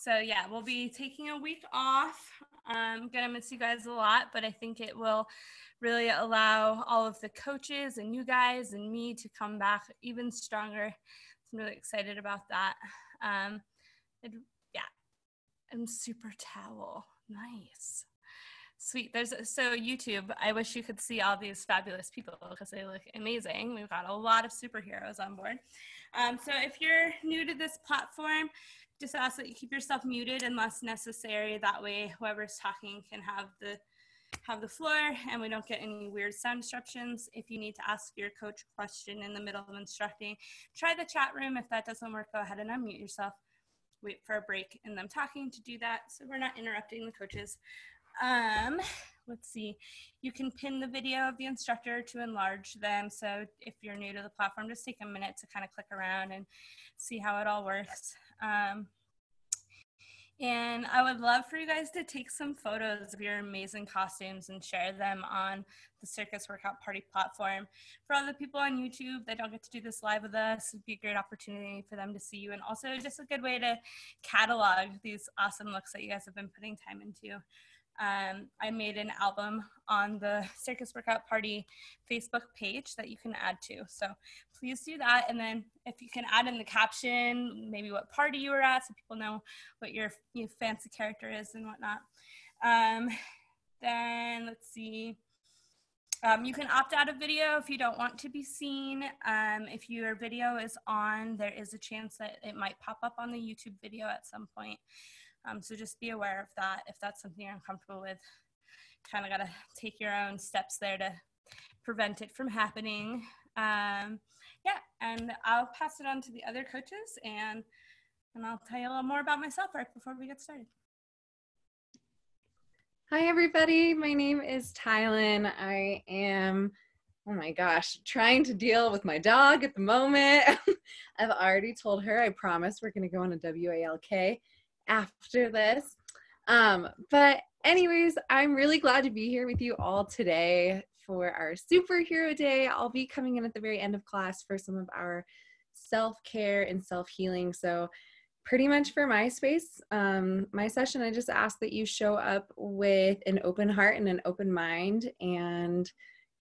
So yeah, we'll be taking a week off. I'm gonna miss you guys a lot, but I think it will really allow all of the coaches and you guys and me to come back even stronger. I'm really excited about that. Yeah, and super towel, nice. Sweet. So YouTube, I wish you could see all these fabulous people because they look amazing. We've got a lot of superheroes on board. So if you're new to this platform, just ask that you keep yourself muted unless necessary. That way, whoever's talking can have the floor and we don't get any weird sound disruptions. If you need to ask your coach a question in the middle of instructing, try the chat room. If that doesn't work, go ahead and unmute yourself. Wait for a break in them talking to do that so we're not interrupting the coaches. Let's see, you can pin the video of the instructor to enlarge them. So if you're new to the platform, just take a minute to kind of click around and see how it all works. And I would love for you guys to take some photos of your amazing costumes and share them on the Circus Workout Party platform. For all the people on YouTube that don't get to do this live with us, it'd be a great opportunity for them to see you, and also just a good way to catalog these awesome looks that you guys have been putting time into. I made an album on the Circus Workout Party Facebook page that you can add to. So please do that. And then if you can add in the caption, maybe what party you were at so people know what your fancy character is and whatnot. Then let's see. You can opt out of video if you don't want to be seen. If your video is on, there is a chance that it might pop up on the YouTube video at some point. So just be aware of that. If that's something you're uncomfortable with, kind of got to take your own steps there to prevent it from happening. Yeah, and I'll pass it on to the other coaches and I'll tell you a little more about myself right before we get started. Hi, everybody. My name is Tylyn. I am, oh my gosh, trying to deal with my dog at the moment. I've already told her, I promise we're going to go on a WALK after this. But anyways, I'm really glad to be here with you all today for our superhero day. I'll be coming in at the very end of class for some of our self-care and self-healing. So pretty much for my space, my session, I just ask that you show up with an open heart and an open mind and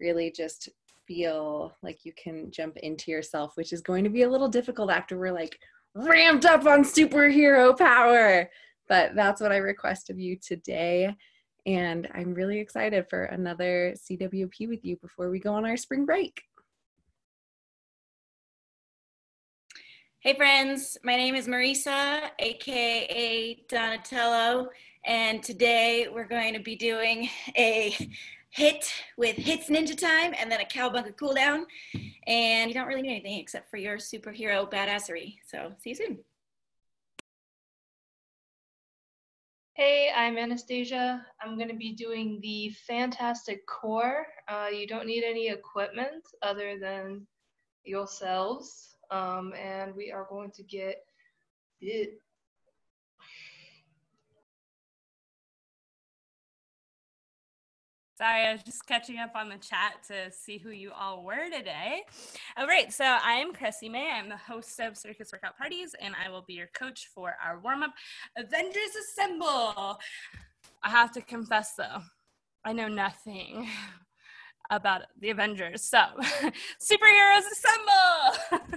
really just feel like you can jump into yourself, which is going to be a little difficult after we're like ramped up on superhero power. But that's what I request of you today. And I'm really excited for another CWP with you before we go on our spring break. Hey friends, my name is Marisa, aka Donatello, and today we're going to be doing a hit with Hits Ninja Time and then a cowbunker cooldown, and you don't really need anything except for your superhero badassery. So see you soon. Hey, I'm Anastasia. I'm going to be doing the Fantastic Core. You don't need any equipment other than yourselves. And we are going to get it. Sorry, I was just catching up on the chat to see who you all were today. All right, so I'm Cressie May. I'm the host of Circus Workout Parties, and I will be your coach for our warm-up Avengers Assemble. I have to confess, though, I know nothing about the Avengers, so superheroes assemble!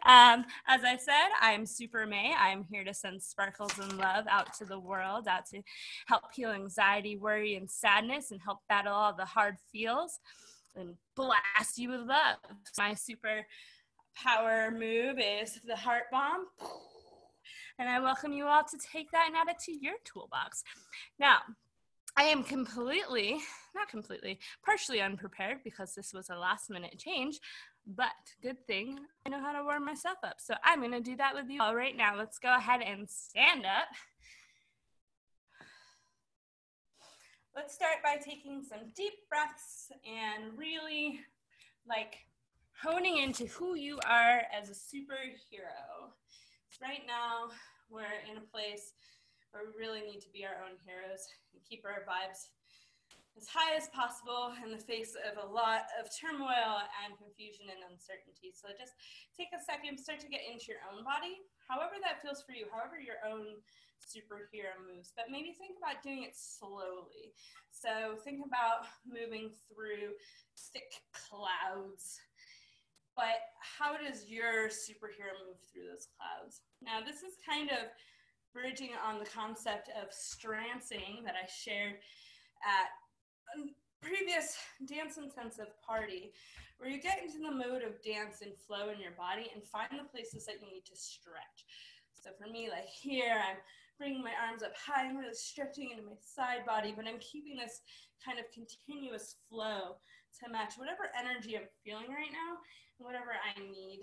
As I said, I'm Super May. I'm here to send sparkles and love out to the world, out to help heal anxiety, worry, and sadness, and help battle all the hard feels, and blast you with love. My super power move is the heart bomb, and I welcome you all to take that and add it to your toolbox. Now, I am partially unprepared because this was a last minute change, but good thing I know how to warm myself up. So I'm gonna do that with you all right now. Let's go ahead and stand up. Let's start by taking some deep breaths and really like honing into who you are as a superhero. So right now we're in a place where we really need to be our own heroes and keep our vibes as high as possible in the face of a lot of turmoil and confusion and uncertainty. So just take a second, start to get into your own body, however that feels for you, however your own superhero moves, but maybe think about doing it slowly. So think about moving through thick clouds, but how does your superhero move through those clouds? Now, this is kind of bridging on the concept of strancing that I shared at a previous Dance Intensive party, where you get into the mode of dance and flow in your body and find the places that you need to stretch. So for me, like here, I'm bringing my arms up high, I'm really stretching into my side body, but I'm keeping this kind of continuous flow to match whatever energy I'm feeling right now and whatever I need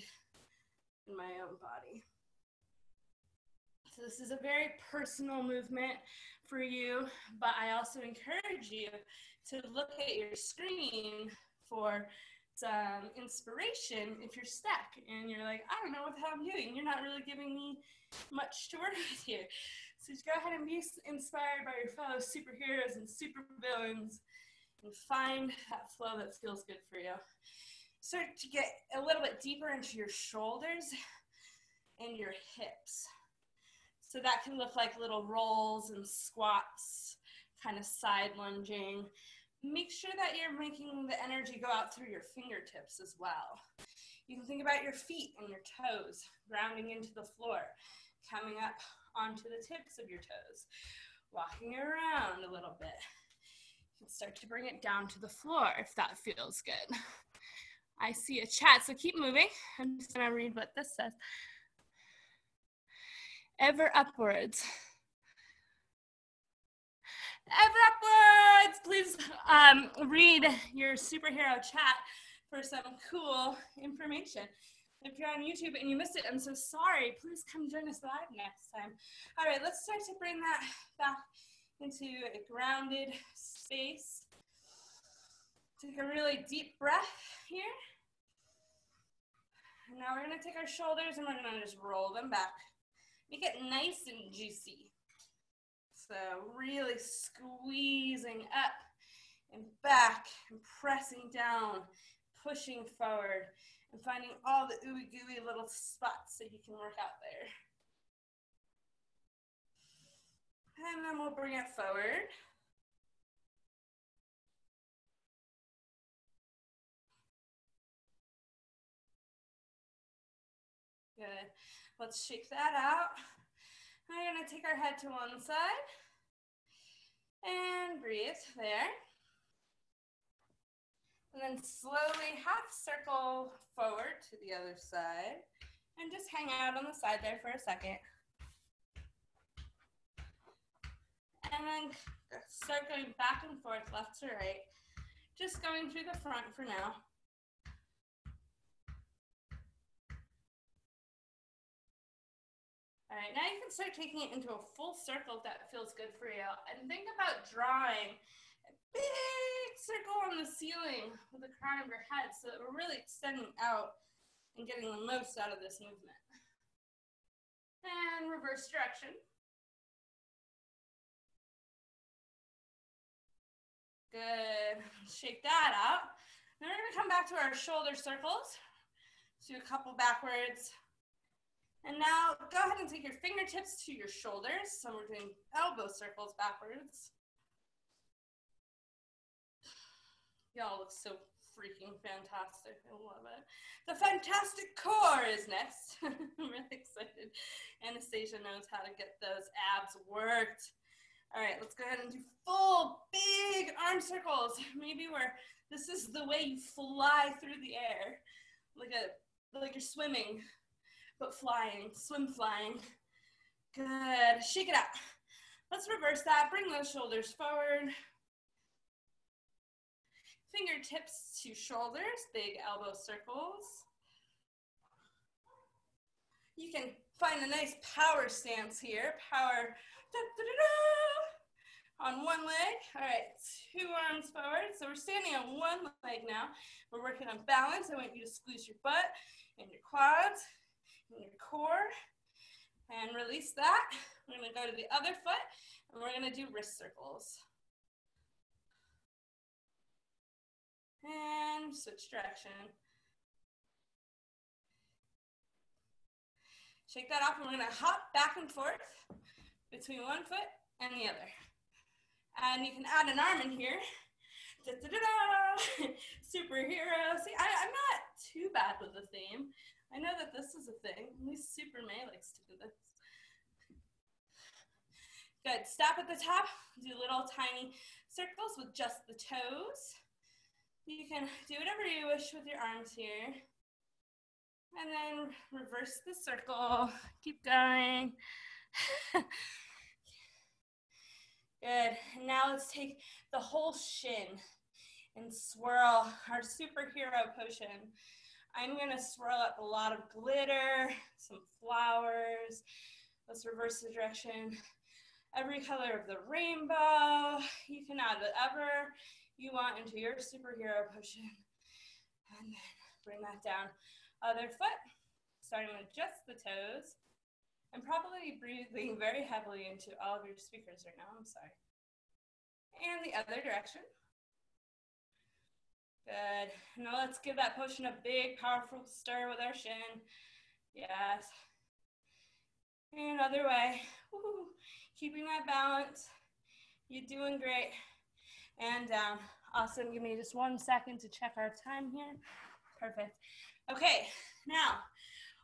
in my own body. So this is a very personal movement for you, but I also encourage you to look at your screen for some inspiration if you're stuck and you're like, I don't know what the hell I'm doing. You're not really giving me much to work with here. So just go ahead and be inspired by your fellow superheroes and supervillains and find that flow that feels good for you. Start to get a little bit deeper into your shoulders and your hips. So that can look like little rolls and squats, kind of side lunging. Make sure that you're making the energy go out through your fingertips as well. You can think about your feet and your toes, grounding into the floor, coming up onto the tips of your toes, walking around a little bit. You can start to bring it down to the floor if that feels good. I see a chat, so keep moving. I'm just gonna read what this says. Ever upwards. Ever upwards. Please read your superhero chat for some cool information. If you're on YouTube and you missed it, I'm so sorry. Please come join us live next time. All right, let's start to bring that back into a grounded space. Take a really deep breath here. And now we're gonna take our shoulders and we're gonna just roll them back. Make it nice and juicy. So really squeezing up and back and pressing down, pushing forward, and finding all the ooey gooey little spots that you can work out there. And then we'll bring it forward. Good. Let's shake that out. We're going to take our head to one side and breathe there. And then slowly half circle forward to the other side and just hang out on the side there for a second. And then start going back and forth, left to right. Just going through the front for now. All right, now you can start taking it into a full circle if that feels good for you. And think about drawing a big circle on the ceiling with the crown of your head so that we're really extending out and getting the most out of this movement. And reverse direction. Good. Shake that out. Then we're going to come back to our shoulder circles. Do a couple backwards. And now go ahead and take your fingertips to your shoulders. So we're doing elbow circles backwards. Y'all look so freaking fantastic. I love it. The fantastic core is next. I'm really excited. Anastasia knows how to get those abs worked. All right, let's go ahead and do full big arm circles. Maybe where this is the way you fly through the air. Like you're swimming. But flying, swim flying. Good, shake it out. Let's reverse that, bring those shoulders forward. Fingertips to shoulders, big elbow circles. You can find a nice power stance here. Power, da, da, da, da, on one leg. All right, 2 arms forward. So we're standing on one leg now. We're working on balance. I want you to squeeze your butt and your quads. Your core, and release that. We're going to go to the other foot, and we're going to do wrist circles. And switch direction. Shake that off, and we're gonna hop back and forth between one foot and the other. And you can add an arm in here. Da, da, da, da. Superhero. See, I'm not too bad with the theme. I know that this is a thing. At least Super May likes to do this. Good. Stop at the top. Do little tiny circles with just the toes. You can do whatever you wish with your arms here. And then reverse the circle. Keep going. Good. And now let's take the whole shin and swirl our superhero potion. I'm gonna swirl up a lot of glitter, some flowers. Let's reverse the direction. Every color of the rainbow. You can add whatever you want into your superhero potion. And then bring that down. Other foot, starting with just the toes. I'm probably breathing very heavily into all of your speakers right now, I'm sorry. And the other direction. Good. Now let's give that potion a big, powerful stir with our shin. Yes. And other way. Woo. Keeping that balance. You're doing great. And down. Awesome. Give me just 1 second to check our time here. Perfect. Okay, now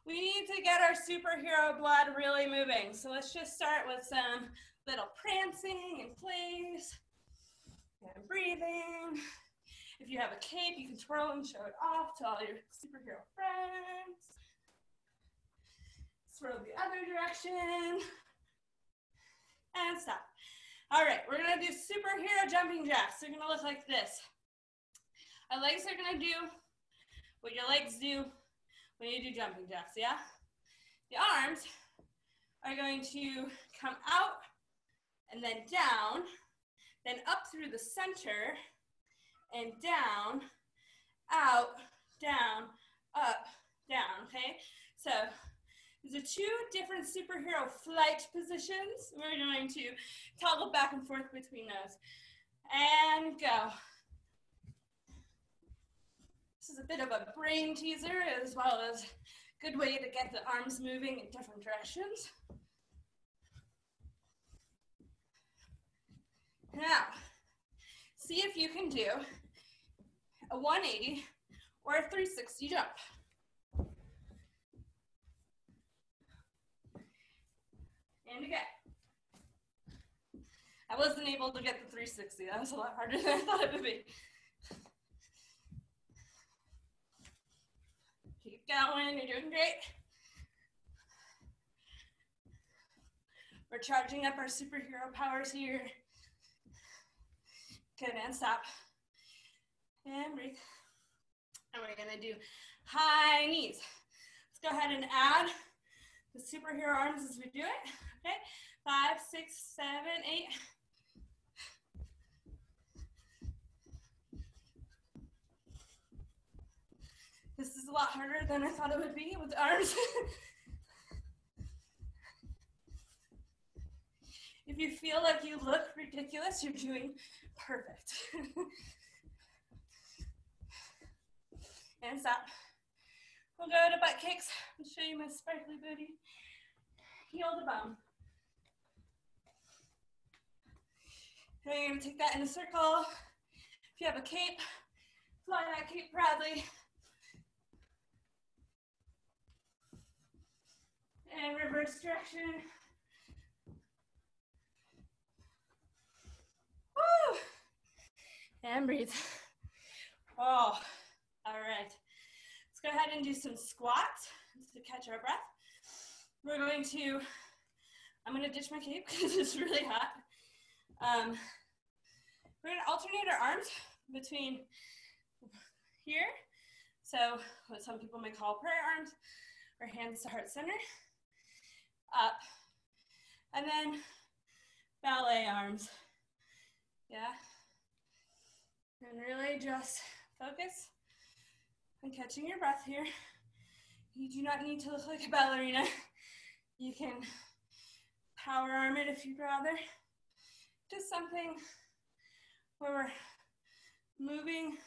we need to get our superhero blood really moving. So let's just start with some little prancing in place and breathing. If you have a cape, you can twirl and show it off to all your superhero friends. Swirl the other direction and stop. All right, we're gonna do superhero jumping jacks. They're gonna look like this. Our legs are gonna do what your legs do when you do jumping jacks, yeah? The arms are going to come out and then down, then up through the center and down, out, down, up, down, okay? So these are two different superhero flight positions. We're going to toggle back and forth between those. And go. This is a bit of a brain teaser as well as a good way to get the arms moving in different directions. Now, see if you can do a 180 or a 360 jump. And again. I wasn't able to get the 360. That was a lot harder than I thought it would be. Keep going, you're doing great. We're charging up our superhero powers here. Good, and stop. And breathe. And we're gonna do high knees. Let's go ahead and add the superhero arms as we do it. Okay, 5, 6, 7, 8. This is a lot harder than I thought it would be with the arms. If you feel like you look ridiculous, you're doing perfect. And stop. We'll go to butt kicks. I'll show you my sparkly booty. Heel to bum. And you're gonna take that in a circle. If you have a cape, fly that cape proudly. And reverse direction. Woo! And breathe. Oh, all right. Let's go ahead and do some squats to catch our breath. We're going to, I'm going to ditch my cape because it's really hot. We're going to alternate our arms between here. So what some people may call prayer arms, or hands to heart center. Up, and then ballet arms, yeah, and really just focus on catching your breath here. You do not need to look like a ballerina. You can power arm it if you'd rather. Just something where we're moving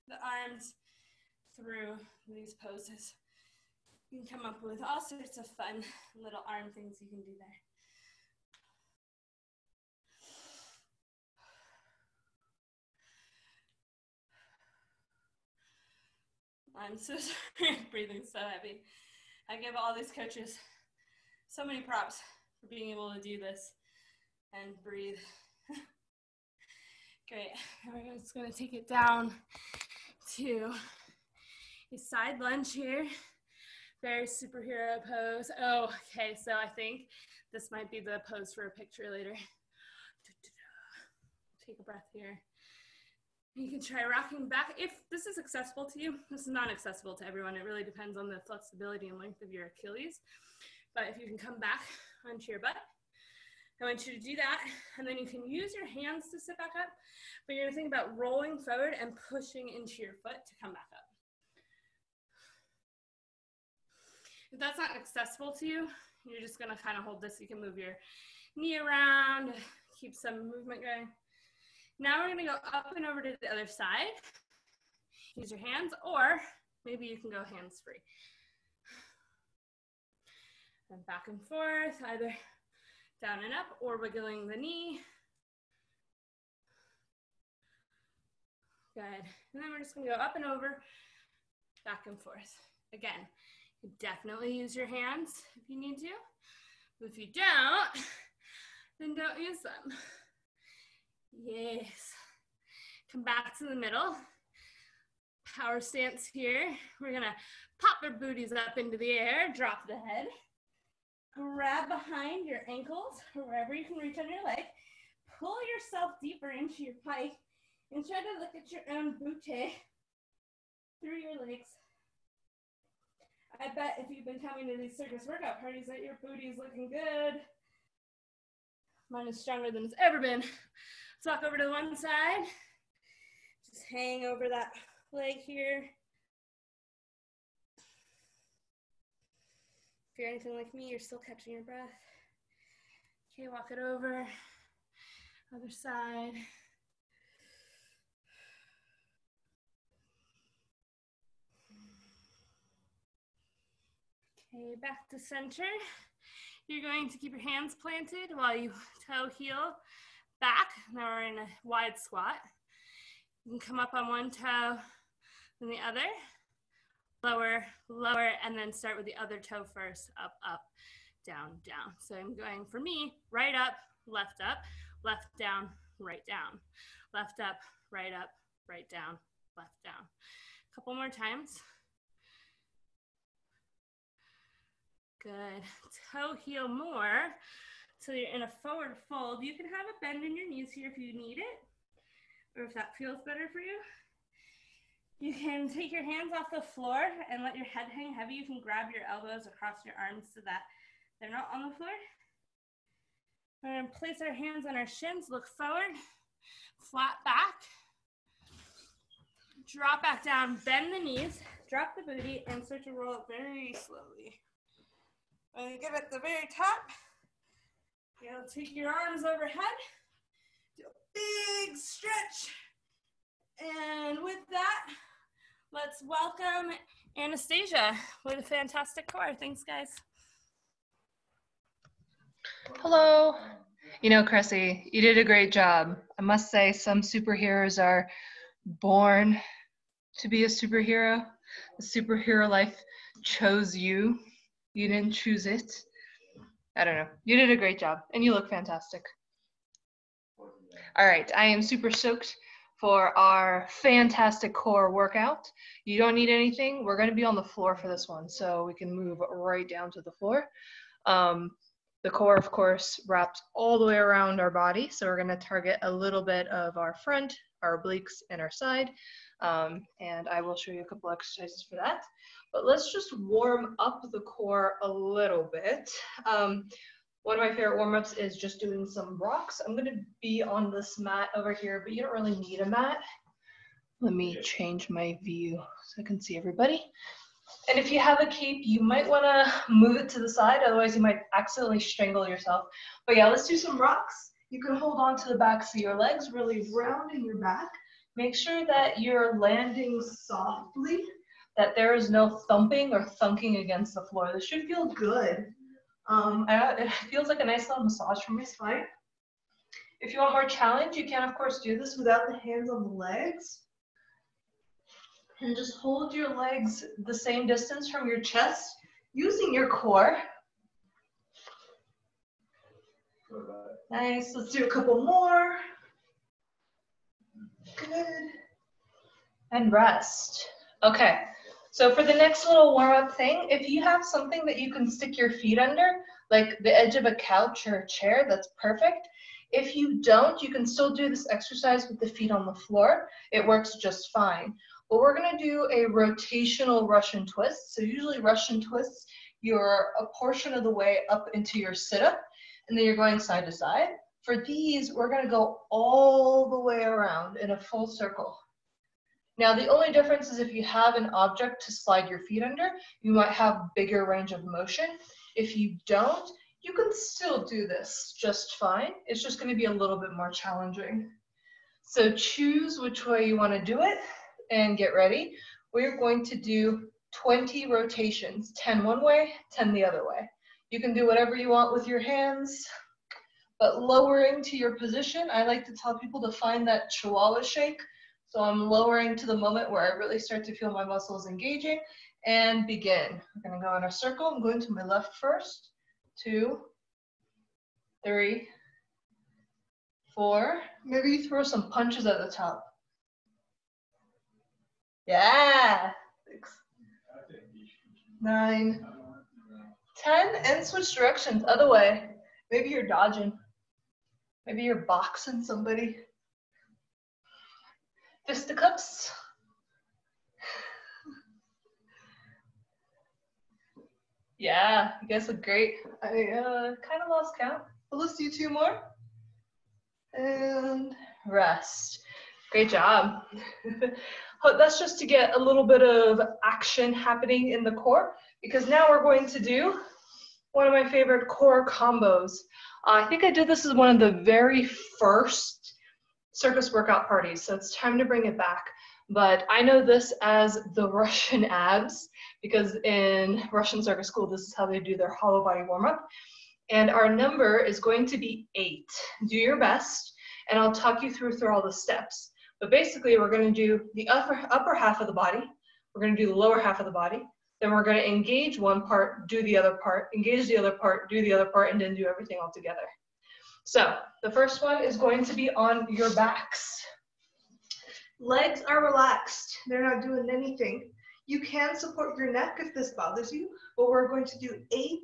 the arms through these poses. You can come up with all sorts of fun little arm things you can do there. I'm so sorry, I'm breathing so heavy. I give all these coaches so many props for being able to do this and breathe. Great, we're just gonna take it down to a side lunge here. Very superhero pose. Oh, okay, so I think this might be the pose for a picture later. Take a breath here. You can try rocking back. If this is accessible to you, this is not accessible to everyone. It really depends on the flexibility and length of your Achilles. But if you can come back onto your butt, I want you to do that. And then you can use your hands to sit back up, but you're gonna think about rolling forward and pushing into your foot to come back up. If that's not accessible to you, you're just gonna kind of hold this. You can move your knee around, keep some movement going. Now we're gonna go up and over to the other side. Use your hands, or maybe you can go hands-free. And back and forth, either down and up or wiggling the knee. Good. And then we're just gonna go up and over, back and forth. Again, you definitely use your hands if you need to. But if you don't, then don't use them. Yes. Come back to the middle. Power stance here. We're gonna pop our booties up into the air, drop the head. Grab behind your ankles or wherever you can reach on your leg. Pull yourself deeper into your pike and try to look at your own booty through your legs. I bet if you've been coming to these circus workout parties that your booty is looking good. Mine is stronger than it's ever been. Let's walk over to one side. Just hang over that leg here. If you're anything like me, you're still catching your breath. Okay, walk it over. Other side. Okay, back to center. You're going to keep your hands planted while you toe heel back. Now we're in a wide squat. You can come up on one toe, then the other. Lower, lower, and then start with the other toe first. Up, up, down, down. So I'm going, for me, right up, left down, right down. Left up, right down, left down. A couple more times. Good. Toe heel more. So you're in a forward fold. You can have a bend in your knees here if you need it, or if that feels better for you. You can take your hands off the floor and let your head hang heavy. You can grab your elbows across your arms so that they're not on the floor. We're going to place our hands on our shins, look forward, flat back. Drop back down, bend the knees, drop the booty, and start to roll up very slowly. When you get at the very top, you'll take your arms overhead, do a big stretch. And with that, let's welcome Anastasia with a fantastic core. Thanks, guys. Hello. You know, Cressie, you did a great job. I must say, some superheroes are born to be a superhero. The superhero life chose you. You didn't choose it. I don't know. You did a great job, and you look fantastic. All right, I am super stoked for our fantastic core workout. You don't need anything. We're going to be on the floor for this one, so we can move right down to the floor. The core, of course, wraps all the way around our body, so we're going to target a little bit of our front, our obliques, and our side. And I will show you a couple exercises for that. But let's just warm up the core a little bit. One of my favorite warm-ups is just doing some rocks. I'm going to be on this mat over here, but you don't really need a mat. Let me change my view so I can see everybody. And if you have a cape, you might want to move it to the side, otherwise you might accidentally strangle yourself. But yeah, let's do some rocks. You can hold on to the backs of your legs, really rounding your back. Make sure that you're landing softly, that there is no thumping or thunking against the floor. This should feel good. It feels like a nice little massage from my spine. If you want more challenge, you can of course do this without the hands on the legs. And just hold your legs the same distance from your chest using your core. Nice, let's do a couple more. Good. And rest. Okay, so for the next little warm-up thing, if you have something that you can stick your feet under, like the edge of a couch or a chair, that's perfect. If you don't, you can still do this exercise with the feet on the floor. It works just fine. But we're gonna do a rotational Russian twist. So usually Russian twists, you're a portion of the way up into your sit-up, and then you're going side to side. For these, we're gonna go all the way around in a full circle. Now, the only difference is if you have an object to slide your feet under, you might have bigger range of motion. If you don't, you can still do this just fine. It's just gonna be a little bit more challenging. So choose which way you wanna do it and get ready. We're going to do 20 rotations, 10 one way, 10 the other way. You can do whatever you want with your hands, but lowering to your position, I like to tell people to find that chihuahua shake. So I'm lowering to the moment where I really start to feel my muscles engaging, and begin. We're gonna go in a circle. I'm going to my left first. 2, 3, 4. Maybe you throw some punches at the top. Yeah. 6, 9, 10, and switch directions, other way. Maybe you're dodging. Maybe you're boxing somebody. Fisticuffs. Yeah, you guys look great. I kind of lost count, but let's do 2 more. And rest. Great job. That's just to get a little bit of action happening in the core, because now we're going to do one of my favorite core combos. I think I did this as one of the very first circus workout parties, so it's time to bring it back. But I know this as the Russian abs, because in Russian circus school, this is how they do their hollow body warm-up. And our number is going to be 8. Do your best, and I'll talk you through all the steps. But basically, we're going to do the upper half of the body. We're going to do the lower half of the body. Then we're going to engage one part, do the other part, engage the other part, do the other part, and then do everything all together. So the first one is going to be on your backs. Legs are relaxed. They're not doing anything. You can support your neck if this bothers you, but we're going to do 8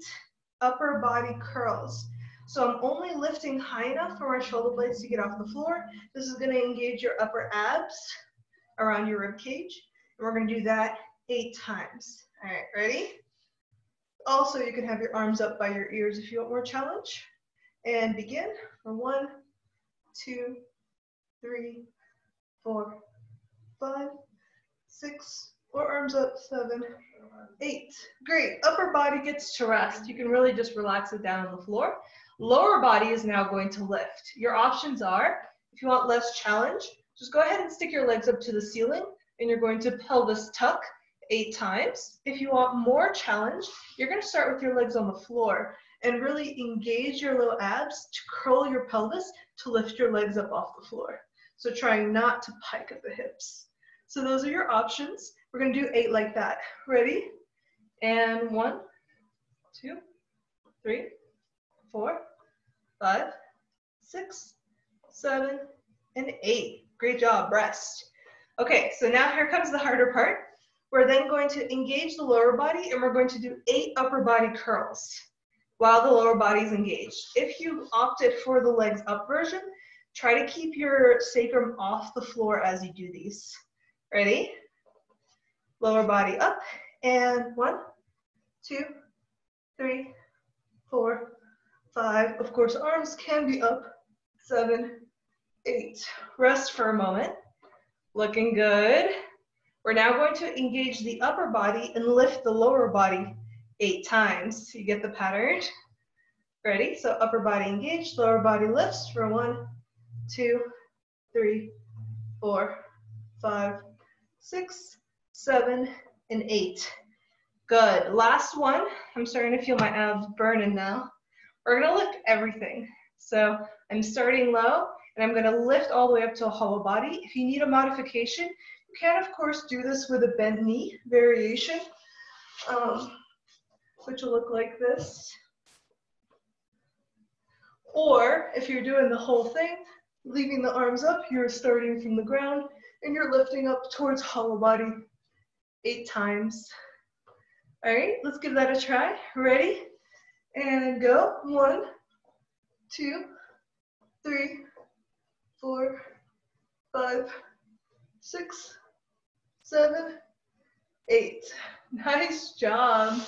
upper body curls. So I'm only lifting high enough for my shoulder blades to get off the floor. This is going to engage your upper abs around your rib cage. And we're going to do that 8 times. All right, ready? Also, you can have your arms up by your ears if you want more challenge. And begin for 1, 2, 3, 4, 5, 6, or arms up, 7, 8. Great, upper body gets to rest. You can really just relax it down on the floor. Lower body is now going to lift. Your options are, if you want less challenge, just go ahead and stick your legs up to the ceiling, and you're going to pelvis tuck 8 times. If you want more challenge, you're going to start with your legs on the floor and really engage your low abs to curl your pelvis to lift your legs up off the floor. So trying not to pike at the hips. So those are your options. We're going to do 8 like that. Ready? And 1, 2, 3, 4, 5, 6, 7, and 8. Great job, rest. Okay, so now here comes the harder part. We're then going to engage the lower body, and we're going to do 8 upper body curls while the lower body is engaged. If you opted for the legs up version, try to keep your sacrum off the floor as you do these. Ready? Lower body up, and 1, 2, 3, 4, 5. Of course, arms can be up. 7, 8. Rest for a moment. Looking good. We're now going to engage the upper body and lift the lower body 8 times. You get the pattern? Ready? So upper body engaged, lower body lifts for 1, 2, 3, 4, 5, 6, 7, and 8. Good. Last one. I'm starting to feel my abs burning now. We're going to lift everything. So I'm starting low, and I'm going to lift all the way up to a hollow body. If you need a modification, you can, of course, do this with a bent knee variation, which will look like this. Or if you're doing the whole thing, leaving the arms up, you're starting from the ground, and you're lifting up towards hollow body 8 times. All right, let's give that a try. Ready? And go. 1, 2, 3, 4, 5, 6, 7, 8. Nice job.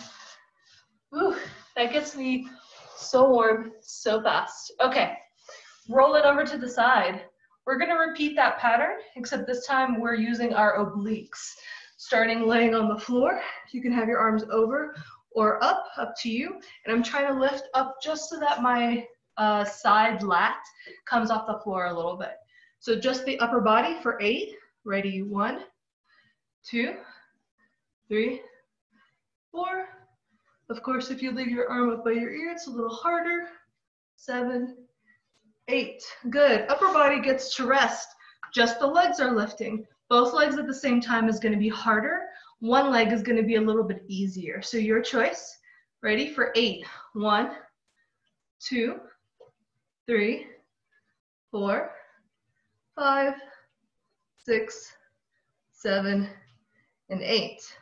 Ooh, that gets me so warm so fast. Okay, roll it over to the side. We're gonna repeat that pattern, except this time we're using our obliques. Starting laying on the floor, you can have your arms over or up to you. And I'm trying to lift up just so that my side lat comes off the floor a little bit. So just the upper body for 8. Ready, 1, 2, 3, 4. Of course, if you leave your arm up by your ear, it's a little harder. 7, 8. Good. Upper body gets to rest. Just the legs are lifting. Both legs at the same time is going to be harder. One leg is going to be a little bit easier. So your choice. Ready for 8. 1, 2, 3, 4, 5, 6, 7, and 8.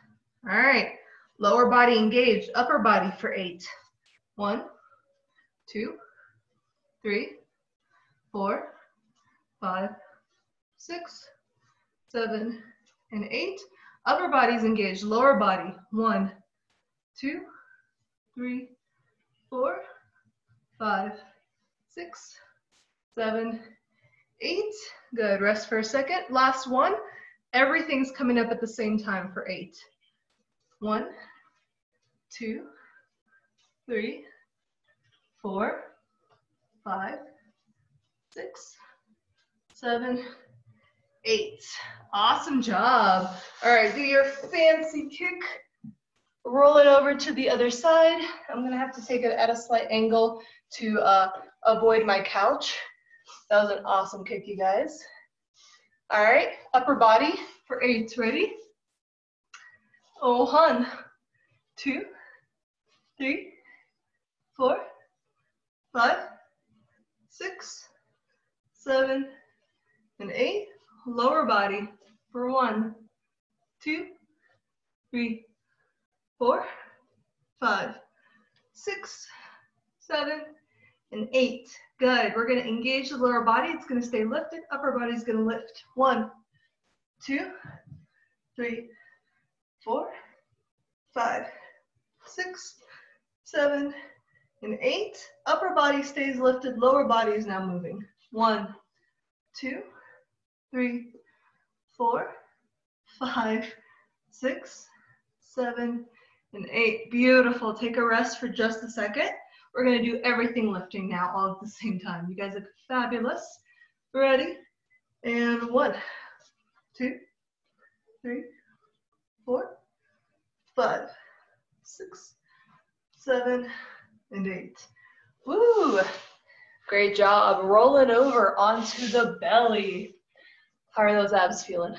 All right. Lower body engaged. Upper body for 8. 1, 2, 3, 4, 5, 6, 7, and 8. Upper body's engaged. Lower body. 1, 2, 3, 4, 5, 6, 7, 8. Good. Rest for a second. Last one. Everything's coming up at the same time for 8. 1, 2, 3, 4, 5, 6, 7, 8. Awesome job. All right, do your fancy kick. Roll it over to the other side. I'm gonna have to take it at a slight angle to avoid my couch. That was an awesome kick, you guys. All right, upper body for 8. Ready? 1, 2, 3, 4, 5, 6, 7, and 8. Lower body for 1, 2, 3, 4, 5, 6, 7, and 8. Good. We're going to engage the lower body. It's going to stay lifted. Upper body is going to lift. 1, 2, 3, 4, 5, 6, 7, and 8. Upper body stays lifted. Lower body is now moving. 1, 2, 3, 4, 5, 6, 7, and 8. Beautiful. Take a rest for just a second. We're going to do everything lifting now all at the same time. You guys look fabulous. Ready? And 1, 2, 3, 4, 5, 6, 7, and 8. Woo! Great job. Roll it over onto the belly. How are those abs feeling?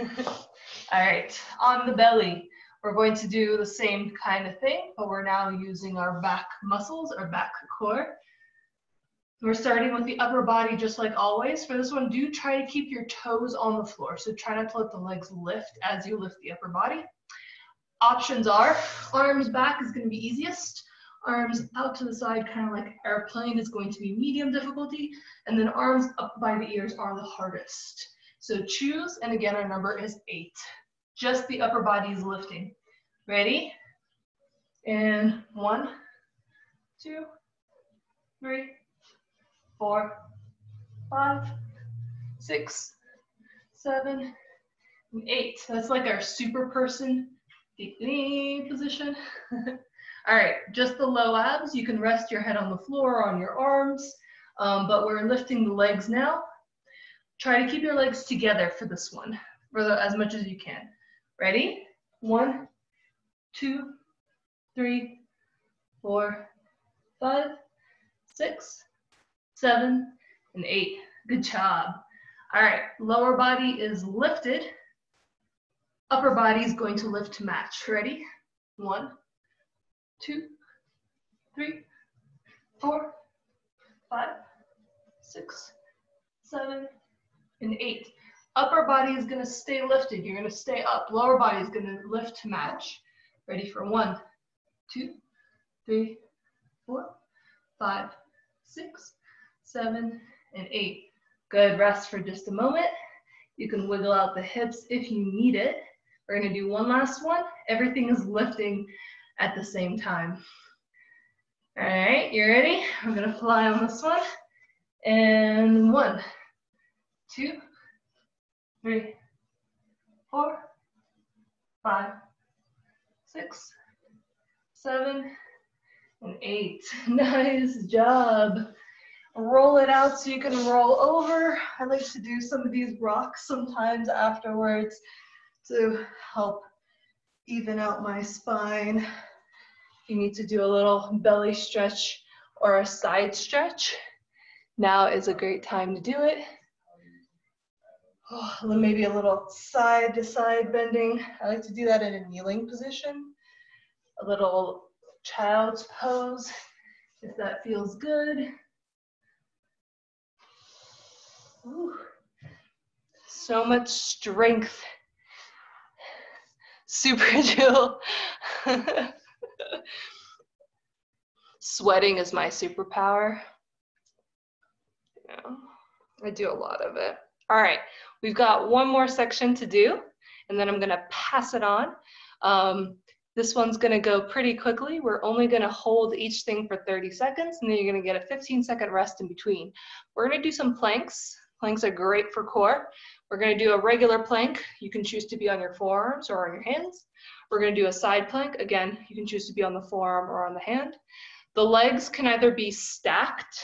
All right, on the belly, we're going to do the same kind of thing, but we're now using our back muscles, our back core. We're starting with the upper body just like always. For this one, do try to keep your toes on the floor. So try not to let the legs lift as you lift the upper body. Options are arms back is going to be easiest. Arms out to the side, kind of like airplane, is going to be medium difficulty. And then arms up by the ears are the hardest. So choose, and again, our number is 8. Just the upper body is lifting. Ready? And 1, 2, 3, 4, 5, 6, 7, and 8. That's like our super person position. All right, just the low abs. You can rest your head on the floor or on your arms, but we're lifting the legs now. Try to keep your legs together for this one, as much as you can. Ready? 1, 2, 3, 4, 5, 6, 7, and 8. Good job. All right, lower body is lifted. Upper body is going to lift to match. Ready? 1, 2, 3, 4, 5, 6, 7, and 8. Upper body is going to stay lifted. You're going to stay up. Lower body is going to lift to match. Ready for 1, 2, 3, 4, 5, 6, 7, and 8. Good. Rest for just a moment. You can wiggle out the hips if you need it. We're going to do one last one. Everything is lifting at the same time. All right, you ready? I'm going to fly on this one. And 1, 2, 3, 4, 5, 6, 7, and 8. Nice job. Roll it out so you can roll over. I like to do some of these rocks sometimes afterwards to help even out my spine. If you need to do a little belly stretch or a side stretch, now is a great time to do it. Oh, maybe a little side to side bending. I like to do that in a kneeling position. A little child's pose, if that feels good. Ooh. So much strength. Super chill. Sweating is my superpower. Yeah, I do a lot of it. All right, we've got one more section to do, and then I'm gonna pass it on. This one's gonna go pretty quickly. We're only gonna hold each thing for 30 seconds, and then you're gonna get a 15-second rest in between. We're gonna do some planks. Planks are great for core. We're gonna do a regular plank. You can choose to be on your forearms or on your hands. We're gonna do a side plank. Again, you can choose to be on the forearm or on the hand. The legs can either be stacked,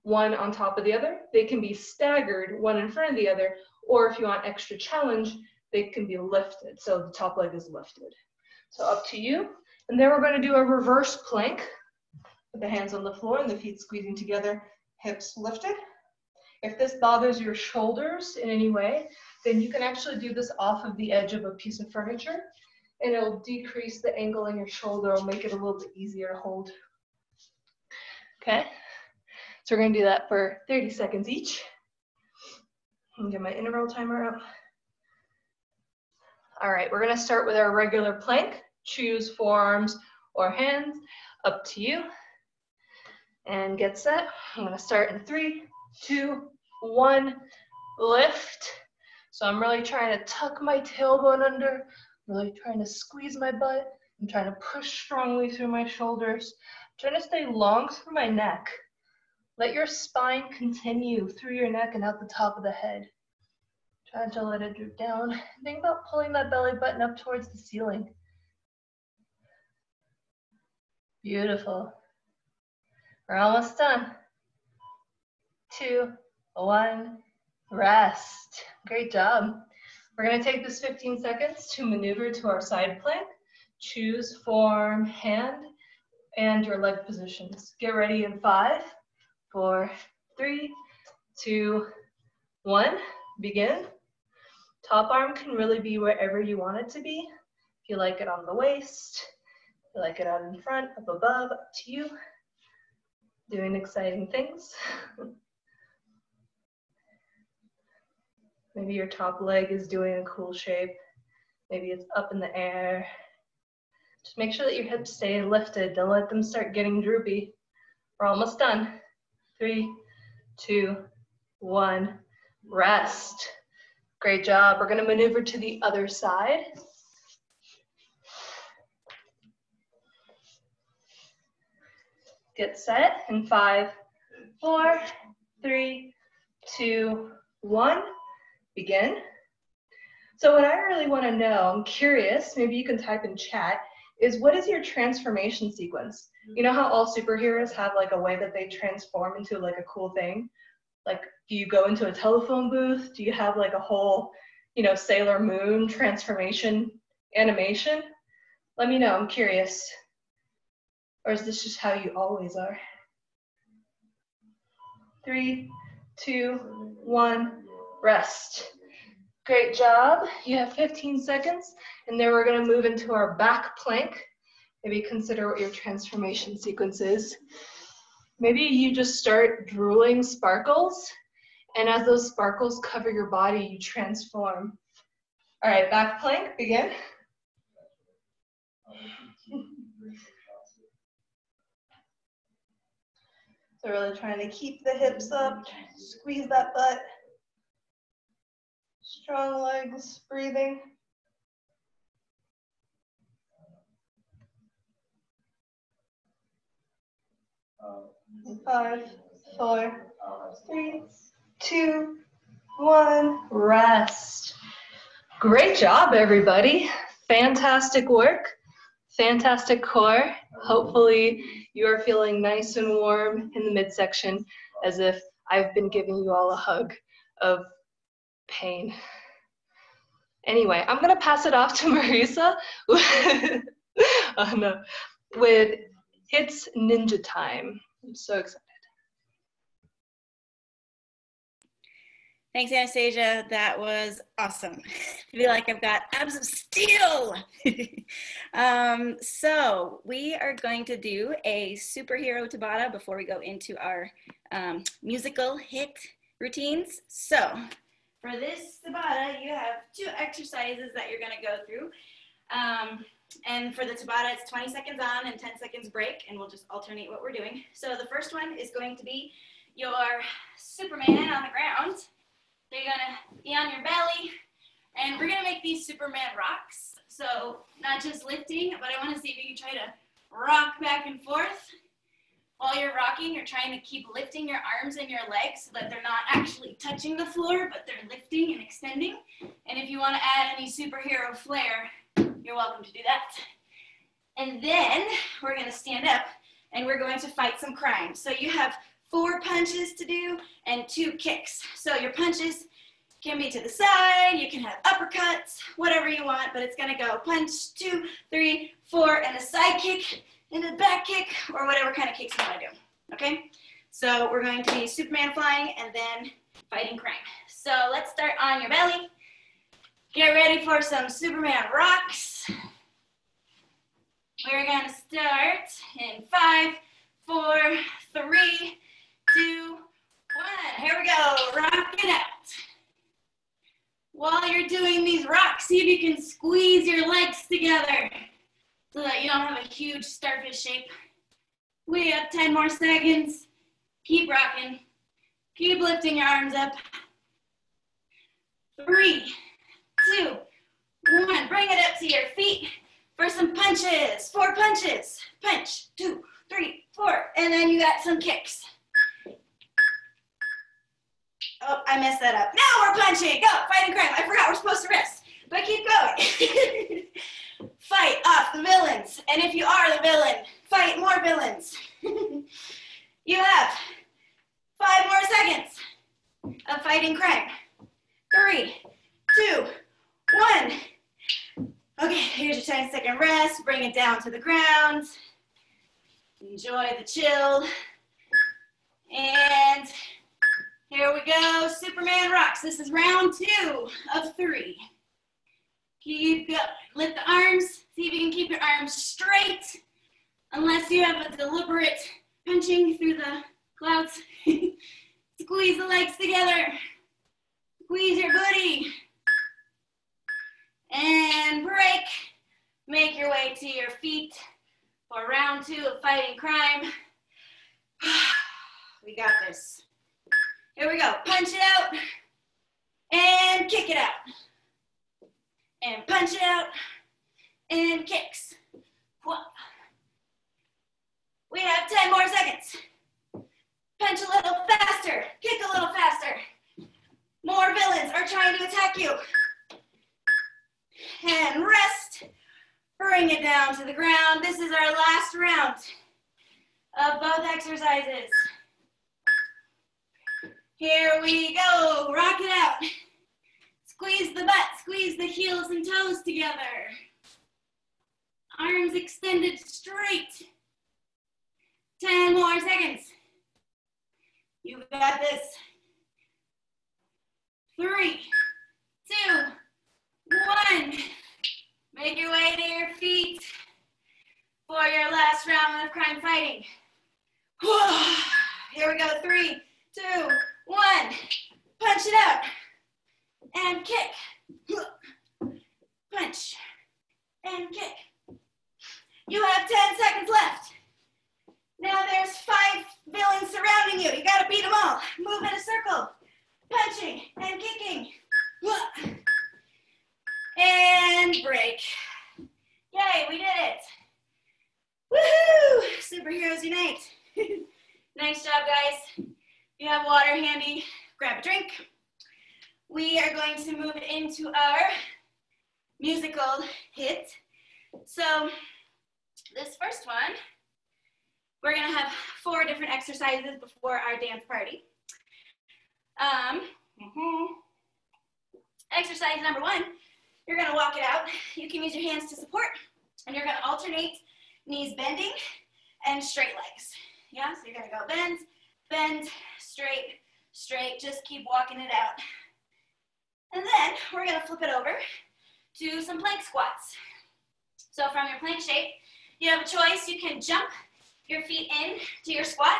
one on top of the other. They can be staggered, one in front of the other, or if you want extra challenge, they can be lifted. So the top leg is lifted. So up to you. And then we're gonna do a reverse plank with the hands on the floor and the feet squeezing together, hips lifted. If this bothers your shoulders in any way, then you can actually do this off of the edge of a piece of furniture, and it'll decrease the angle in your shoulder. It'll make it a little bit easier to hold. Okay, so we're gonna do that for 30 seconds each. And get my interval timer up. All right, we're gonna start with our regular plank. Choose forearms or hands, up to you. And get set. I'm gonna start in 3, 2, 1, lift. So I'm really trying to tuck my tailbone under, really trying to squeeze my butt. I'm trying to push strongly through my shoulders. I'm trying to stay long through my neck. Let your spine continue through your neck and out the top of the head. Try to let it droop down. Think about pulling that belly button up towards the ceiling. Beautiful. We're almost done. 2, 1, rest. Great job. We're going to take this 15 seconds to maneuver to our side plank. Choose form, hand, and your leg positions. Get ready in 5, 4, 3, 2, 1. Begin. Top arm can really be wherever you want it to be. If you like it on the waist, if you like it out in front, up above, up to you. Doing exciting things. Maybe your top leg is doing a cool shape. Maybe it's up in the air. Just make sure that your hips stay lifted. Don't let them start getting droopy. We're almost done. 3, 2, 1, rest. Great job. We're going to maneuver to the other side. Get set in 5, 4, 3, 2, 1. Begin. So what I really want to know, I'm curious, maybe you can type in chat, is what is your transformation sequence? You know how all superheroes have like a way that they transform into like a cool thing? Like, do you go into a telephone booth? Do you have like a whole, you know, Sailor Moon transformation animation? Let me know, I'm curious. Or is this just how you always are? 3, 2, 1, rest. Great job. You have 15 seconds, and then we're gonna move into our back plank. Maybe consider what your transformation sequence is. Maybe you just start drooling sparkles, and as those sparkles cover your body, you transform. All right, back plank, begin. So really trying to keep the hips up, squeeze that butt. Strong legs, breathing. 5, 4, 3, 2, 1, rest. Great job, everybody. Fantastic work. Fantastic core. Hopefully you are feeling nice and warm in the midsection, as if I've been giving you all a hug of pain. Anyway, I'm gonna pass it off to Marisa with Hits Ninja Time. I'm so excited. Thanks, Anastasia. That was awesome. I feel like I've got abs of steel. So we are going to do a superhero Tabata before we go into our musical hit routines. So for this Tabata, you have 2 exercises that you're gonna go through. And for the Tabata, it's 20 seconds on and 10 seconds break, and we'll just alternate what we're doing. So the first one is going to be your Superman on the ground. So you're gonna be on your belly, and we're gonna make these Superman rocks. So not just lifting, but I wanna see if you can try to rock back and forth. While you're rocking, you're trying to keep lifting your arms and your legs so that they're not actually touching the floor, but they're lifting and extending. And if you wanna add any superhero flair, you're welcome to do that. And then we're gonna stand up and we're going to fight some crime. So you have 4 punches to do and 2 kicks. So your punches can be to the side, you can have uppercuts, whatever you want, but it's gonna go punch, 2, 3, 4, and a side kick, and a back kick, or whatever kind of kicks you wanna do, okay? So we're going to be Superman flying and then fighting crime. So let's start on your belly. Get ready for some Superman rocks. We're gonna start in 5, 4, 3, 2, 1. Here we go, rock it out. While you're doing these rocks, see if you can squeeze your legs together so that you don't have a huge starfish shape. We have 10 more seconds. Keep rocking. Keep lifting your arms up. 3, 2, 1. Bring it up to your feet for some punches. 4 punches. Punch, 2, 3, 4. And then you got some kicks. Oh, I messed that up. Now we're punching. Go, fighting crime. I forgot we're supposed to rest, but keep going. Fight off the villains. And if you are the villain, fight more villains. You have 5 more seconds of fighting crime. 3, 2, 1. Okay, here's your 10-second rest. Bring it down to the ground. Enjoy the chill. And here we go, Superman rocks. This is round 2 of 3. Keep going. Lift the arms. See if you can keep your arms straight, unless you have a deliberate punching through the clouds. Squeeze the legs together. Squeeze your booty. And break. Make your way to your feet for round 2 of fighting crime. We got this. Here we go. Punch it out and kick it out. And punch it out and kicks. Whoop. We have 10 more seconds. Punch a little faster. Kick a little faster. More villains are trying to attack you. And rest. Bring it down to the ground. This is our last round of both exercises. Here we go, rock it out. Squeeze the butt, squeeze the heels and toes together. Arms extended straight. 10 more seconds. You got this. 3, 2, 1. Make your way to your feet for your last round of crime fighting. Here we go, 3, 2, 1. Punch it out. And kick. Punch. And kick. You have 10 seconds left. Now there's 5 villains surrounding you. You gotta beat them all. Move in a circle. Punching and kicking. And break. Yay, we did it. Woohoo! Superheroes unite. Nice job, guys. If you have water handy, grab a drink. We are going to move into our musical hit. So this first one, we're gonna have 4 different exercises before our dance party. Exercise number 1, you're gonna walk it out. You can use your hands to support, and you're gonna alternate knees bending and straight legs. Yeah, so you're gonna go bend, bend, straight, straight, just keep walking it out. And then we're gonna flip it over to some plank squats. So from your plank shape, you have a choice. You can jump your feet in to your squat,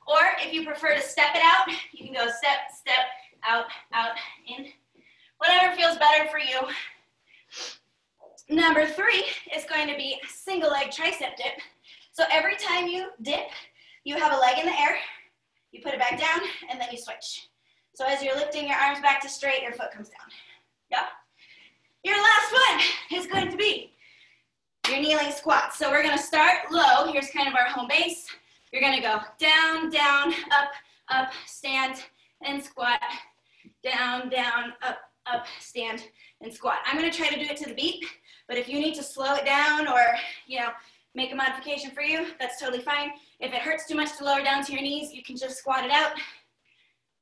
or if you prefer to step it out, you can go step, step, out, out, in. Whatever feels better for you. Number 3 is going to be single leg tricep dip. So every time you dip, you have a leg in the air, you put it back down, and then you switch. So as you're lifting your arms back to straight, your foot comes down. Yeah? Your last one is going to be your kneeling squats. So we're gonna start low. Here's kind of our home base. You're gonna go down, down, up, up, stand, and squat. Down, down, up, stand, and squat. I'm gonna try to do it to the beat, but if you need to slow it down or, make a modification for you, that's totally fine. If it hurts too much to lower down to your knees, you can just squat it out,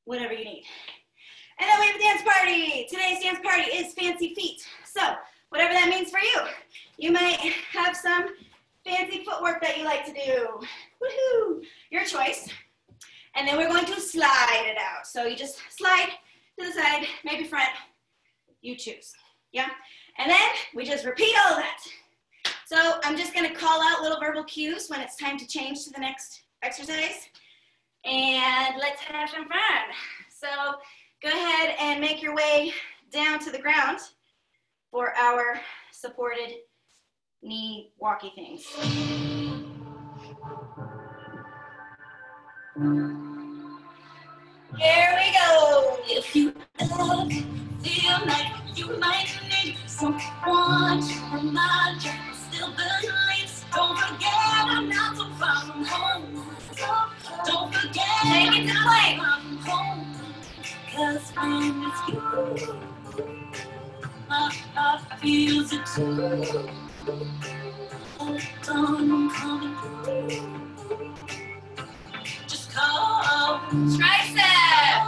whatever you need. And then we have a dance party. Today's dance party is fancy feet. So whatever that means for you. You might have some fancy footwork that you like to do. Woohoo! Your choice. And then we're going to slide it out. So you just slide to the side, maybe front, you choose. Yeah? And then we just repeat all of that. So I'm just gonna call out little verbal cues when it's time to change to the next exercise. And let's have some fun. So go ahead and make your way down to the ground for our supported knee walkie things. Here we go. If you ever feel like you might need someone to remind you, still believes. Don't forget I'm not so far from home. Don't forget I'm not far from home. 'Cause when it's you, my heart feels it too. I'm coming through. Just call. Tricep.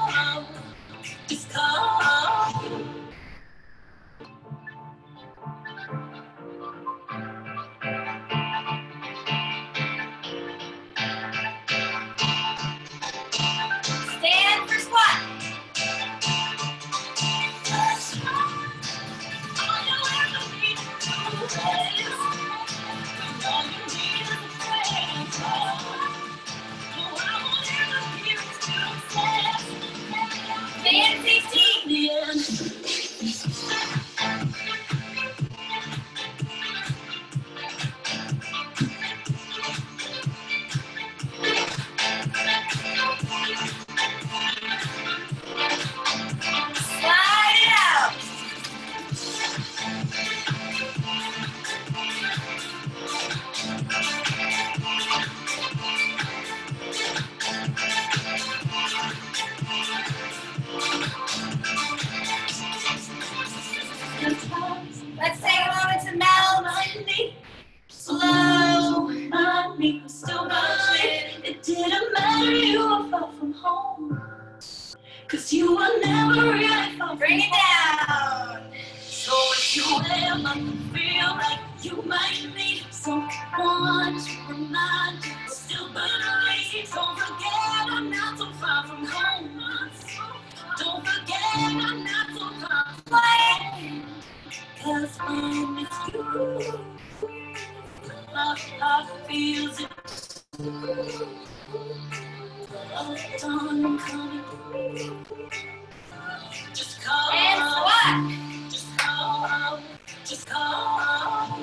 Just call. Stand for squat. Stand 16. Let's take a moment to melody. Slow, my knee was still rolling. It didn't matter, you were far from home. 'cause you will never really fall. Bring it down. So if you ever feel like you might need someone to remind you, still believe. Don't forget I'm not so far from home. Don't forget I'm not so far away. 'Cause when it's you, my heart feels it. Dawn coming. Just call. And what? Just call. Just call.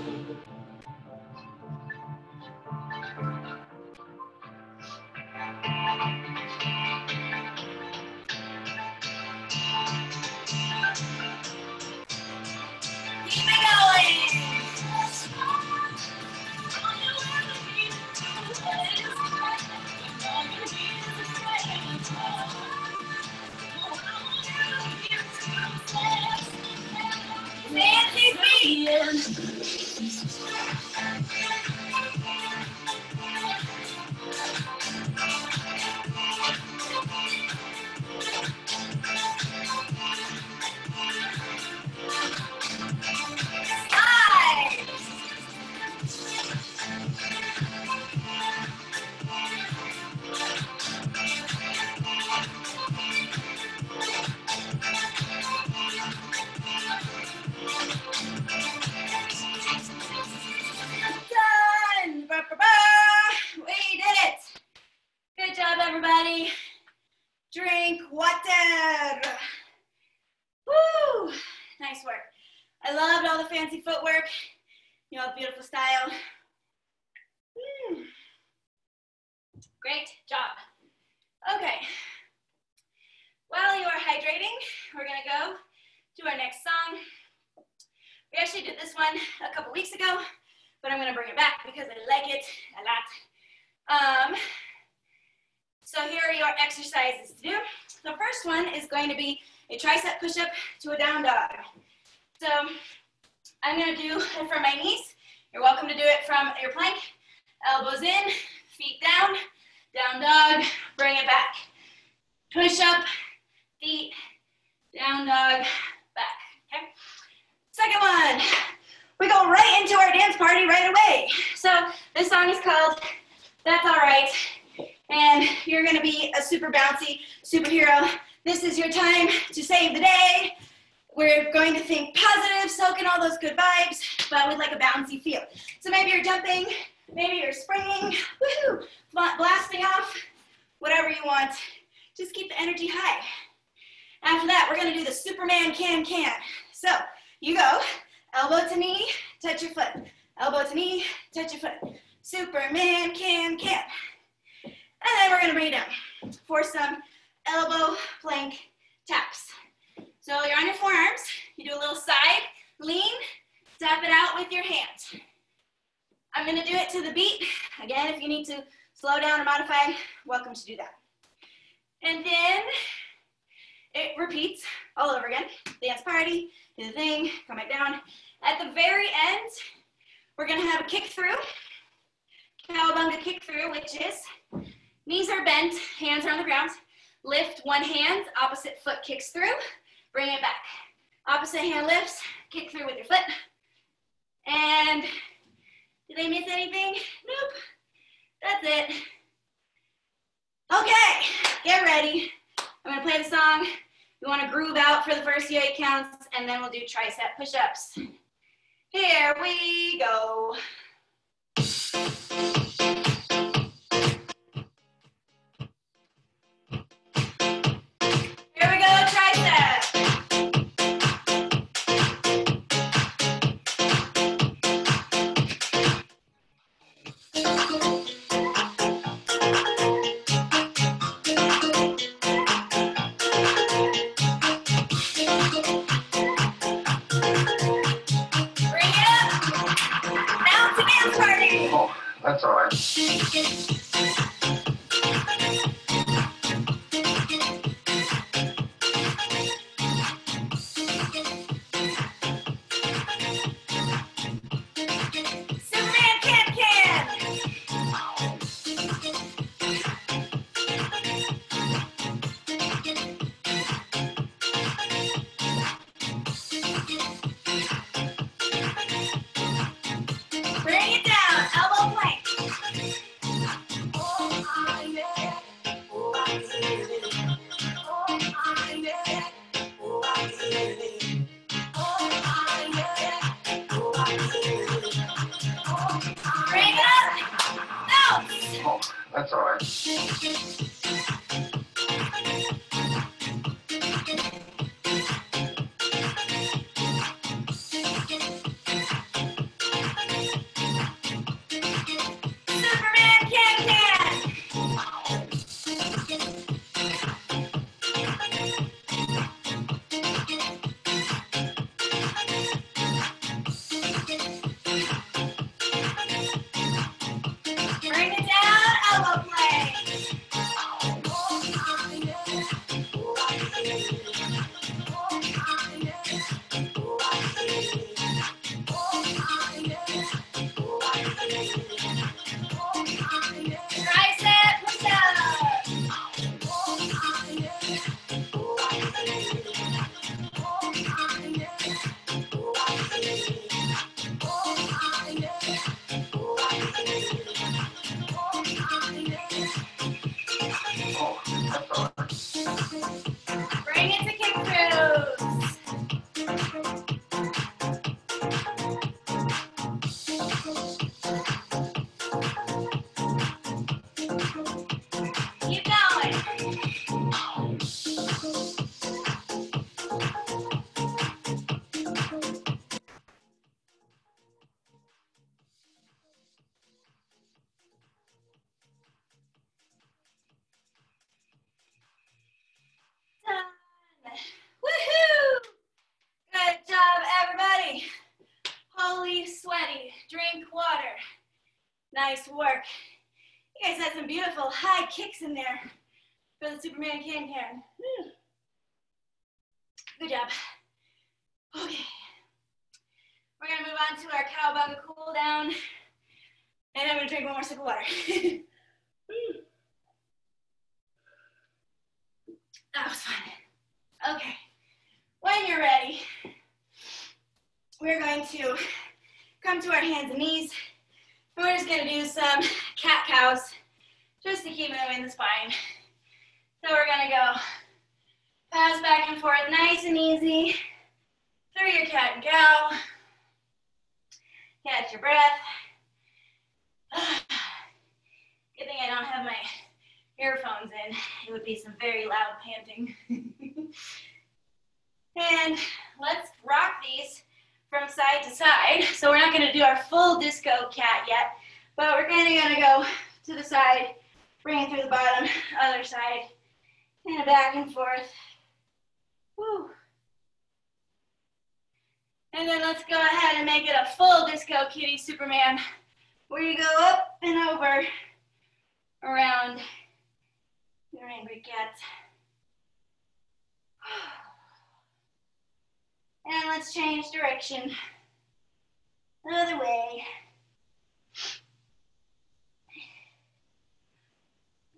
Keep it going. Nancy Bean. Done! Ba-ba-ba! We did it! Good job, everybody. Drink water. Woo! Nice work. I loved all the fancy footwork. You all have beautiful style. Great job. Okay. While you are hydrating, we're gonna go to our next song. We actually did this one a couple weeks ago, but I'm gonna bring it back because I like it a lot. So here are your exercises to do. The first one is going to be a tricep push-up to a down dog. So I'm gonna do it from my knees. You're welcome to do it from your plank. Elbows in, feet down, down dog, bring it back. Push up, feet, down dog, back, okay? Second one, we go right into our dance party right away. So this song is called That's All Right, and you're gonna be a super bouncy superhero. This is your time to save the day. We're going to think positive, soak in all those good vibes, but with like a bouncy feel. So maybe you're jumping, maybe you're springing, woohoo, blasting off, whatever you want. Just keep the energy high. After that, we're gonna do the Superman can. So you go, elbow to knee, touch your foot. Elbow to knee, touch your foot. Superman can. And then we're gonna bring it down for some elbow plank taps. So you're on your forearms, you do a little side lean, tap it out with your hands. I'm gonna do it to the beat. Again, if you need to slow down or modify, welcome to do that. And then it repeats all over again. Dance party, do the thing, come back down. At the very end, we're gonna have a kick through, cowabunga kick through, which is knees are bent, hands are on the ground. Lift one hand, opposite foot kicks through, bring it back. Opposite hand lifts, kick through with your foot. And did I miss anything? Nope, that's it. Okay, get ready. I'm gonna play the song. We wanna groove out for the first few 8 counts, and then we'll do tricep push-ups. Here we go. Here we go, tricep. That's all right. Bring it down, elbow play. Tricep push-up. Bring it to kick throughs. Keep going. Done. Woohoo! Good job, everybody. Holy sweaty. Drink water. Nice work. You guys had some beautiful high kicks in there for the Superman can-can. Woo. Good job. Okay. We're gonna move on to our cowabunga cool down. And I'm gonna drink one more sip of water. That was fun. Okay. When you're ready, we're going to come to our hands and knees. And we're just gonna do some cat-cows just to keep moving the spine. So we're gonna go pass back and forth nice and easy through your cat and cow. Catch your breath. Good thing I don't have my earphones in. It would be some very loud panting. And let's rock these from side to side. So we're not gonna do our full disco cat yet, but we're kinda gonna go to the side, bring it through the bottom, other side, and back and forth. Woo. And then let's go ahead and make it a full disco kitty Superman, where you go up and over, around your angry cat. And let's change direction. Other way.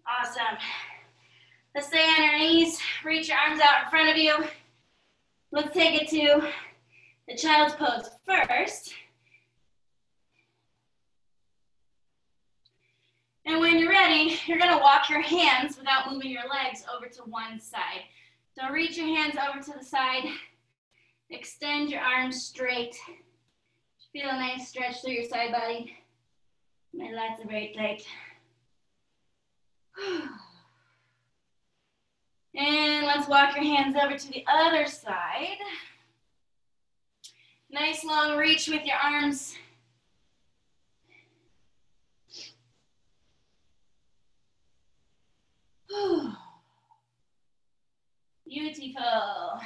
Awesome. Let's stay on our knees. Reach your arms out in front of you. Let's take it to the child's pose first. And when you're ready, you're gonna walk your hands without moving your legs over to one side. So reach your hands over to the side. Extend your arms straight. Feel a nice stretch through your side body. My lats are very tight. And let's walk your hands over to the other side. Nice long reach with your arms. Beautiful.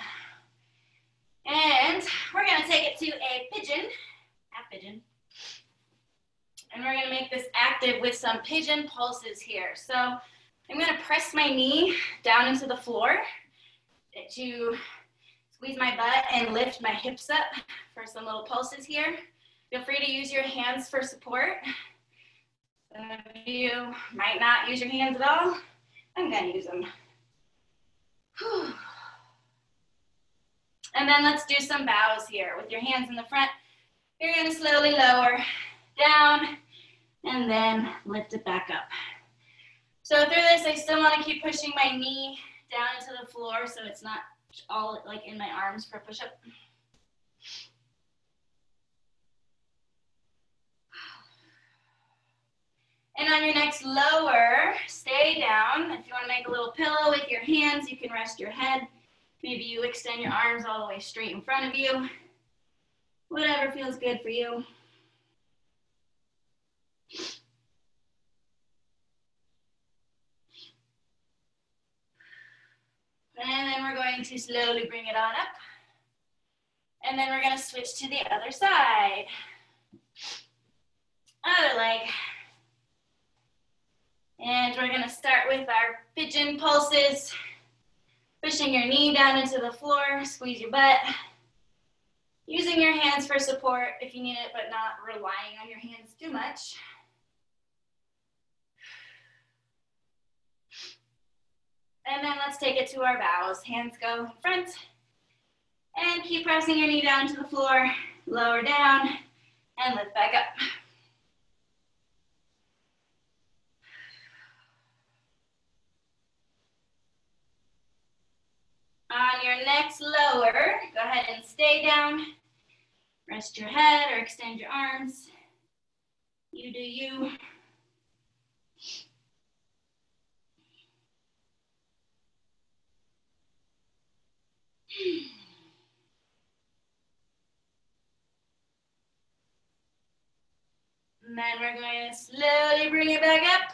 And we're gonna take it to a pigeon, half pigeon. And we're gonna make this active with some pigeon pulses here. So I'm gonna press my knee down into the floor to squeeze my butt and lift my hips up for some little pulses here. Feel free to use your hands for support. Some of you might not use your hands at all. I'm gonna use them. Whew. And then let's do some bows here. With your hands in the front, you're gonna slowly lower down and then lift it back up. So through this, I still wanna keep pushing my knee down into the floor so it's not all like in my arms for a push-up. And on your next lower, stay down. If you want to make a little pillow with your hands, you can rest your head. Maybe you extend your arms all the way straight in front of you. Whatever feels good for you. And then we're going to slowly bring it on up. And then we're going to switch to the other side. Other leg. And we're going to start with our pigeon pulses. Pushing your knee down into the floor, squeeze your butt. Using your hands for support if you need it, but not relying on your hands too much. And then let's take it to our bows. Hands go in front. And keep pressing your knee down to the floor, lower down, and lift back up. On your next lower, go ahead and stay down. Rest your head or extend your arms. You do you. And then we're going to slowly bring it back up.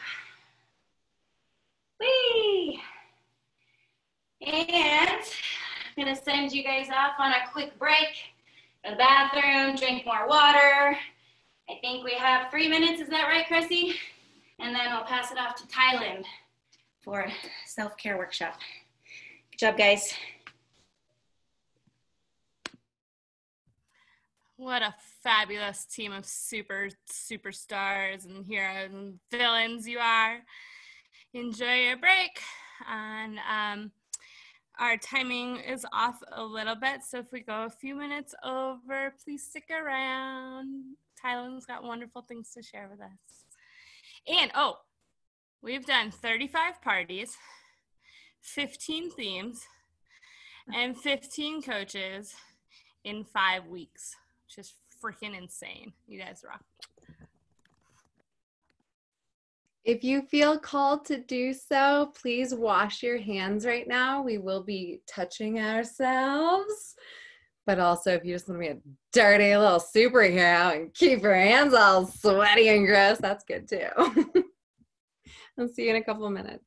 Whee! And I'm gonna send you guys off on a quick break. Go to the bathroom, drink more water. I think we have 3 minutes, is that right, Cressie? And then I'll pass it off to Tylyn for a self-care workshop. Good job, guys. What a fabulous team of superstars and heroes and villains you are. Enjoy your break. And our timing is off a little bit, so if we go a few minutes over, please stick around. Tylyn's got wonderful things to share with us. And, we've done 35 parties, 15 themes, and 15 coaches in 5 weeks, which is freaking insane. You guys rock. If you feel called to do so, please wash your hands right now. We will be touching ourselves. But also, if you just want to be a dirty little superhero and keep your hands all sweaty and gross, that's good too. I'll see you in a couple of minutes.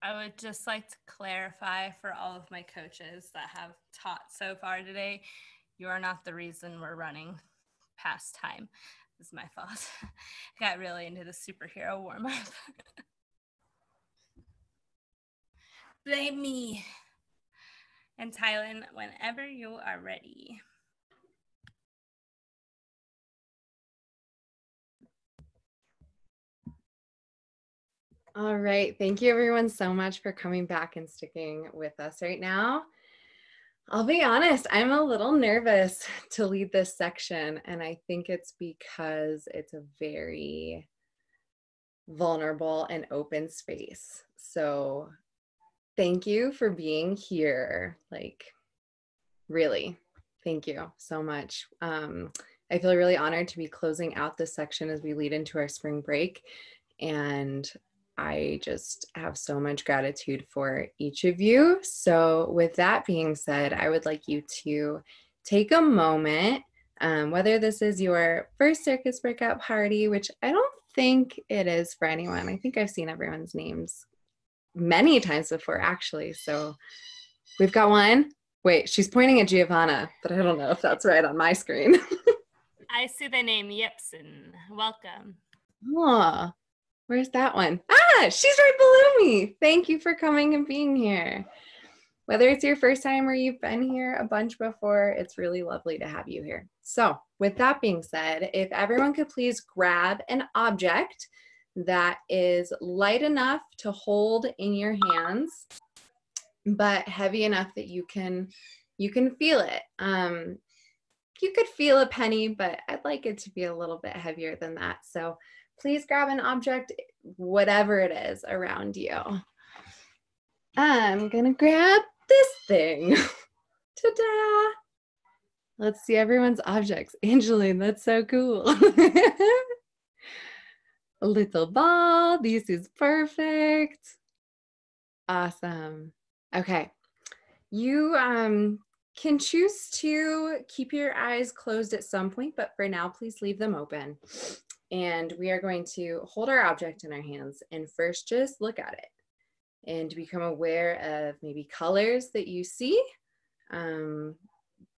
I would just like to clarify for all of my coaches that have taught so far today, you are not the reason we're running past time. It's my fault. I got really into the superhero warm-up. Blame me. And Tylyn, whenever you are ready. All right. Thank you everyone so much for coming back and sticking with us right now. I'll be honest, I'm a little nervous to lead this section, and I think it's because it's a very vulnerable and open space. So thank you for being here. Like, really, thank you so much. I feel really honored to be closing out this section as we lead into our spring break. And I just have so much gratitude for each of you. So with that being said, I would like you to take a moment, whether this is your first circus workout party, which I don't think it is for anyone. I think I've seen everyone's names many times before, actually. So we've got one. Wait, she's pointing at Giovanna, but I don't know if that's right on my screen. I see the name Yipson. Welcome. Oh, where's that one? Ah, she's right below me. Thank you for coming and being here. Whether it's your first time or you've been here a bunch before, it's really lovely to have you here. So with that being said, if everyone could please grab an object that is light enough to hold in your hands, but heavy enough that you can feel it. You could feel a penny, but I'd like it to be a little bit heavier than that. So please grab an object, whatever it is around you. I'm gonna grab this thing. Ta-da! Let's see everyone's objects. Angeline, that's so cool. A little ball. This is perfect. Awesome. Okay. You can choose to keep your eyes closed at some point, but for now, please leave them open. And we are going to hold our object in our hands and first just look at it and become aware of maybe colors that you see.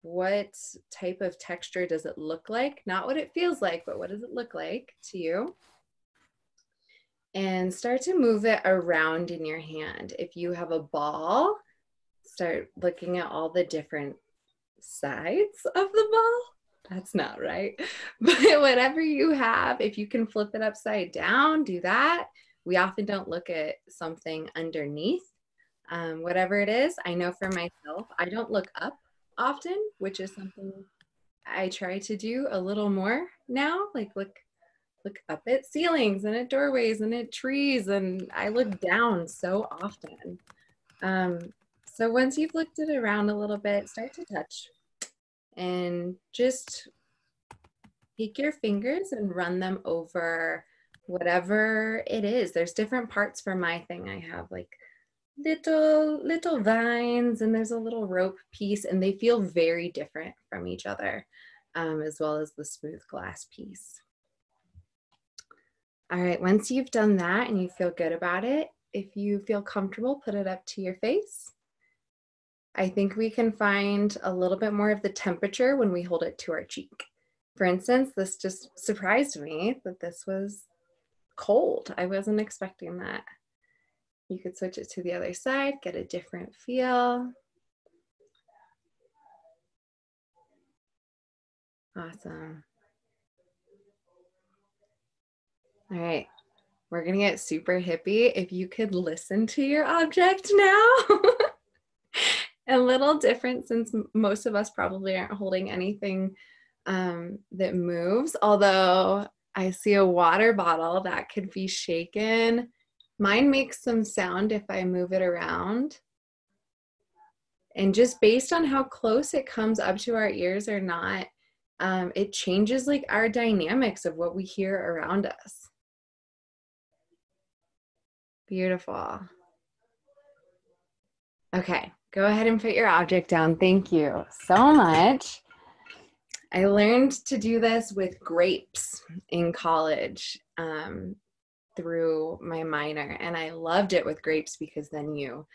What type of texture does it look like? Not what it feels like, but what does it look like to you? And start to move it around in your hand. If you have a ball, start looking at all the different sides of the ball. That's not right. But whatever you have, if you can flip it upside down, do that. We often don't look at something underneath. Whatever it is, I know for myself, I don't look up often, which is something I try to do a little more now, like look up at ceilings and at doorways and at trees, and I look down so often. So once you've looked it around a little bit, start to touch and just take your fingers and run them over whatever it is. There's different parts for my thing. I have like little vines, and there's a little rope piece, and they feel very different from each other, as well as the smooth glass piece. All right, once you've done that and you feel good about it, if you feel comfortable, put it up to your face. I think we can find a little bit more of the temperature when we hold it to our cheek. For instance, this just surprised me that this was cold. I wasn't expecting that. You could switch it to the other side, get a different feel. Awesome. All right, we're gonna get super hippie. If you could listen to your object now. A little different since most of us probably aren't holding anything that moves, although I see a water bottle that could be shaken. Mine makes some sound if I move it around. And just based on how close it comes up to our ears or not, it changes like our dynamics of what we hear around us. Beautiful. Okay, go ahead and put your object down. Thank you so much. I learned to do this with grapes in college. through my minor, and I loved it with grapes because then you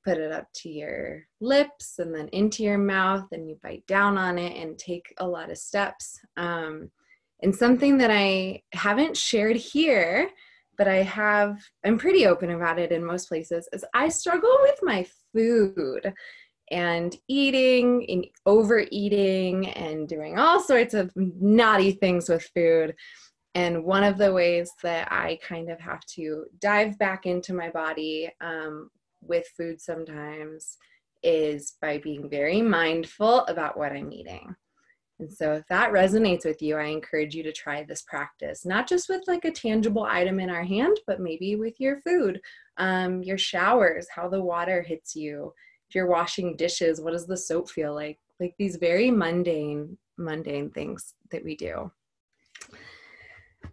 put it up to your lips and then into your mouth and you bite down on it and take a lot of steps. And something that I haven't shared here, but I'm pretty open about it in most places, is I struggle with my food and eating and overeating and doing all sorts of naughty things with food. And one of the ways that I kind of have to dive back into my body with food sometimes is by being very mindful about what I'm eating. And so if that resonates with you, I encourage you to try this practice, not just with like a tangible item in our hand, but maybe with your food, your showers, how the water hits you. If you're washing dishes, what does the soap feel like? Like these very mundane things that we do.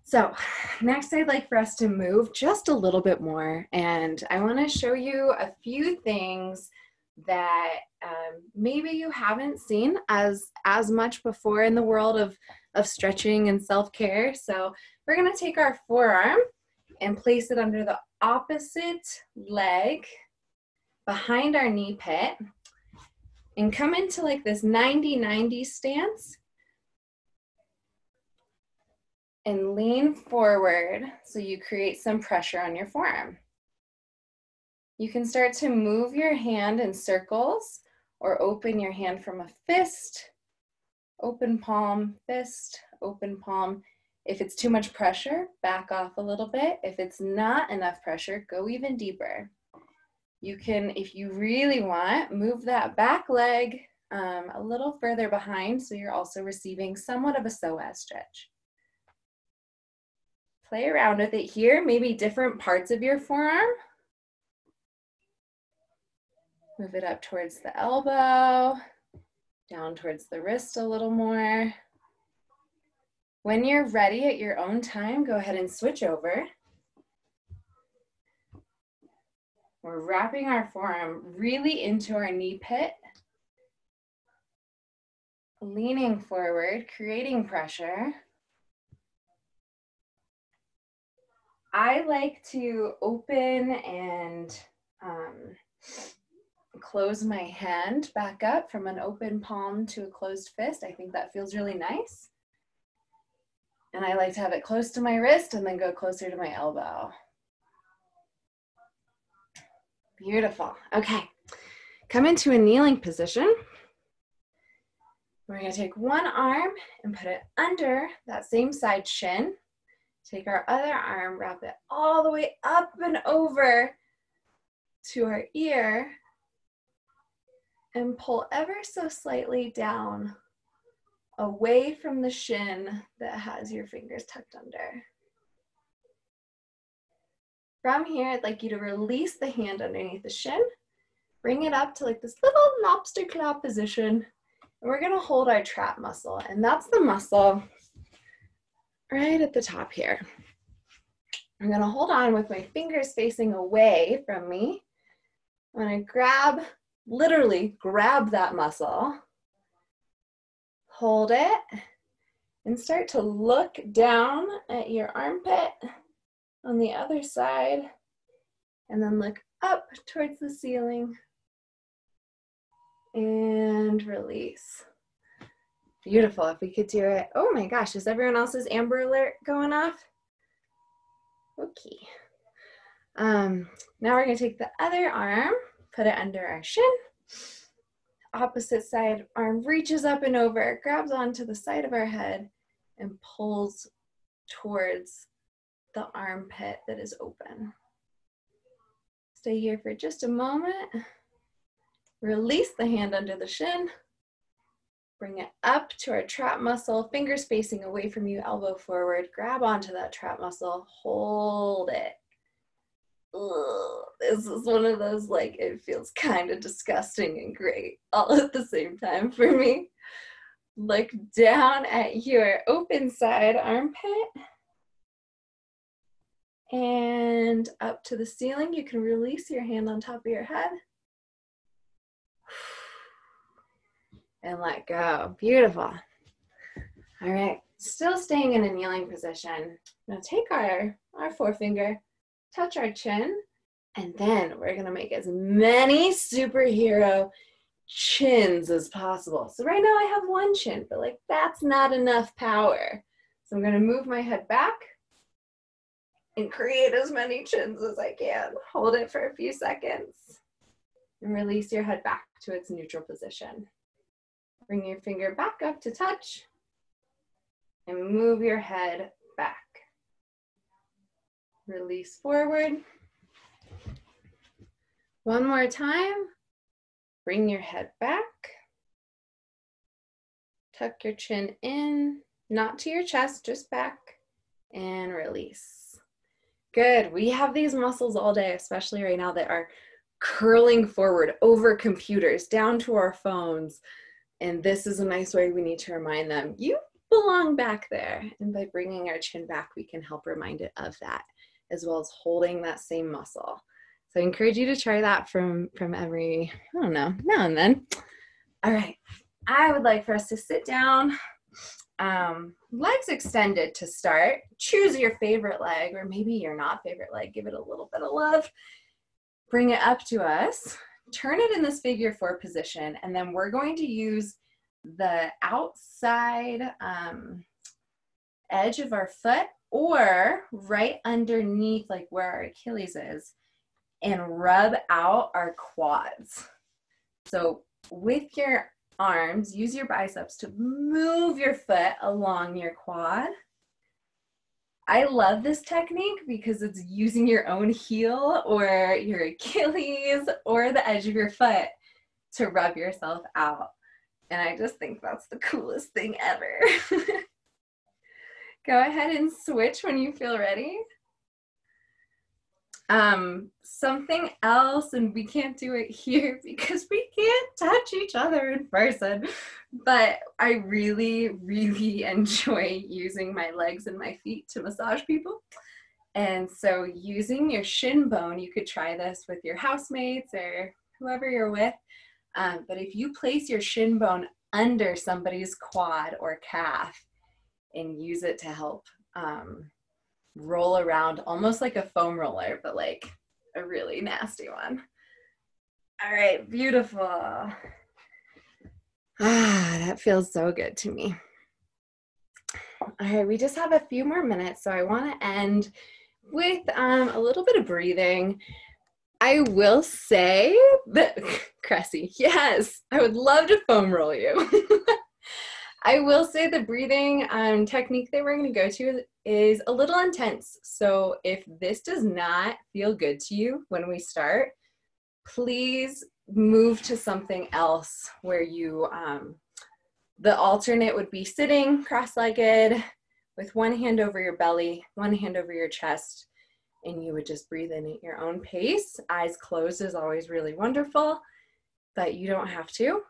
So next I'd like for us to move just a little bit more, and I want to show you a few things that maybe you haven't seen as much before in the world of stretching and self-care. So we're going to take our forearm and place it under the opposite leg behind our knee pit and come into like this 90-90 stance and lean forward so you create some pressure on your forearm. You can start to move your hand in circles or open your hand from a fist, open palm, fist, open palm. If it's too much pressure, back off a little bit. If it's not enough pressure, go even deeper. You can, if you really want, move that back leg a little further behind so you're also receiving somewhat of a psoas stretch. Play around with it here, maybe different parts of your forearm. Move it up towards the elbow, down towards the wrist a little more. When you're ready at your own time, go ahead and switch over. We're wrapping our forearm really into our knee pit, leaning forward, creating pressure. I like to open and close my hand back up from an open palm to a closed fist. I think that feels really nice. And I like to have it close to my wrist and then go closer to my elbow. Beautiful. Okay, come into a kneeling position. We're going to take one arm and put it under that same side shin. Take our other arm, wrap it all the way up and over to our ear, and pull ever so slightly down away from the shin that has your fingers tucked under. From here, I'd like you to release the hand underneath the shin, bring it up to like this little lobster claw position, and we're gonna hold our trap muscle, and that's the muscle right at the top here. I'm gonna hold on with my fingers facing away from me. I'm gonna grab, literally grab that muscle, hold it, and start to look down at your armpit on the other side, and then look up towards the ceiling and release. Beautiful. If we could do it. Oh my gosh, is everyone else's Amber Alert going off? Okay. Now we're going to take the other arm, put it under our shin. Opposite side arm reaches up and over, grabs onto the side of our head, and pulls towards the armpit that is open. Stay here for just a moment. Release the hand under the shin. Bring it up to our trap muscle, fingers facing away from you, elbow forward. Grab onto that trap muscle, hold it. Ugh, this is one of those, like, it feels kind of disgusting and great all at the same time for me. Look down at your open side armpit and up to the ceiling. You can release your hand on top of your head and let go. Beautiful. All right, still staying in a kneeling position. Now take our forefinger, touch our chin, and then we're gonna make as many superhero chins as possible. So right now I have one chin, but like that's not enough power. So I'm gonna move my head back and create as many chins as I can. Hold it for a few seconds and release your head back to its neutral position. Bring your finger back up to touch and move your head back. Release forward. One more time. Bring your head back. Tuck your chin in, not to your chest, just back, and release. Good. We have these muscles all day, especially right now, that are curling forward over computers, down to our phones. And this is a nice way we need to remind them, you belong back there. And by bringing our chin back, we can help remind it of that, as well as holding that same muscle. So I encourage you to try that from every, I don't know, now and then. All right, I would like for us to sit down, legs extended to start. Choose your favorite leg, or maybe your not favorite leg, give it a little bit of love. Bring it up to us, turn it in this figure 4 position, and then we're going to use the outside edge of our foot or right underneath, like where our Achilles is, and rub out our quads. So with your arms, use your biceps to move your foot along your quad. I love this technique because it's using your own heel or your Achilles or the edge of your foot to rub yourself out. And I just think that's the coolest thing ever. Go ahead and switch when you feel ready. Something else, and we can't do it here because we can't touch each other in person, but I really, really enjoy using my legs and my feet to massage people. And so using your shin bone, you could try this with your housemates or whoever you're with. But if you place your shin bone under somebody's quad or calf and use it to help roll around, almost like a foam roller, but like a really nasty one. All right, beautiful. That feels so good to me. All right, we just have a few more minutes, so I want to end with a little bit of breathing. I will say that, Cressie, yes, I would love to foam roll you. I will say the breathing technique that we're going to go to is a little intense. So if this does not feel good to you when we start, please move to something else where you, the alternate would be sitting cross-legged with one hand over your belly, one hand over your chest, and you would just breathe in at your own pace. Eyes closed is always really wonderful, but you don't have to.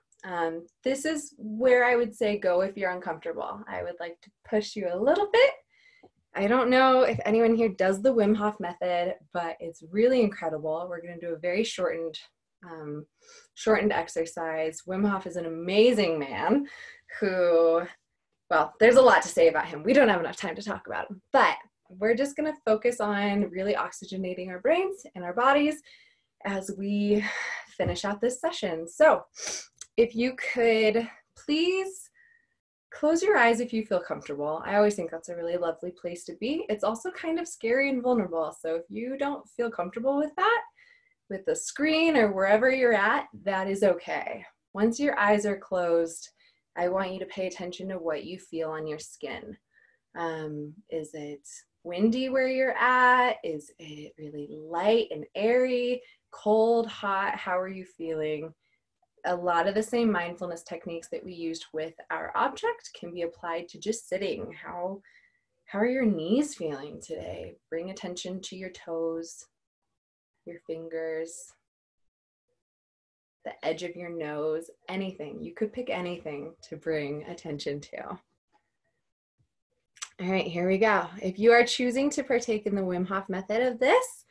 This is where I would say go if you're uncomfortable. I would like to push you a little bit. I don't know if anyone here does the Wim Hof method, but it's really incredible. We're going to do a very shortened exercise. Wim Hof is an amazing man who, well, there's a lot to say about him. We don't have enough time to talk about him, but we're just going to focus on really oxygenating our brains and our bodies as we finish out this session. So if you could please close your eyes if you feel comfortable. I always think that's a really lovely place to be. It's also kind of scary and vulnerable. So if you don't feel comfortable with that, with the screen or wherever you're at, that is okay. Once your eyes are closed, I want you to pay attention to what you feel on your skin. Is it windy where you're at? Is it really light and airy, cold, hot? How are you feeling? A lot of the same mindfulness techniques that we used with our object can be applied to just sitting. How are your knees feeling today? Bring attention to your toes, your fingers, the edge of your nose, anything. You could pick anything to bring attention to. All right, here we go. If you are choosing to partake in the Wim Hof method of this,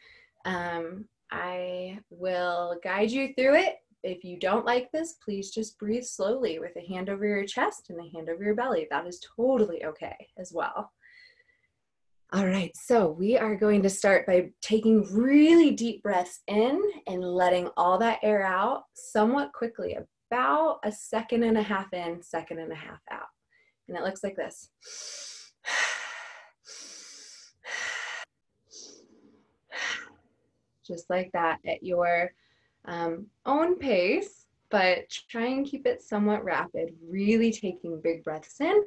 I will guide you through it. if you don't like this, please just breathe slowly with a hand over your chest and a hand over your belly. That is totally okay as well. All right, so we are going to start by taking really deep breaths in and letting all that air out somewhat quickly, about a 1.5 seconds in, 1.5 seconds out. And it looks like this. Just like that at your own pace, but try and keep it somewhat rapid, really taking big breaths in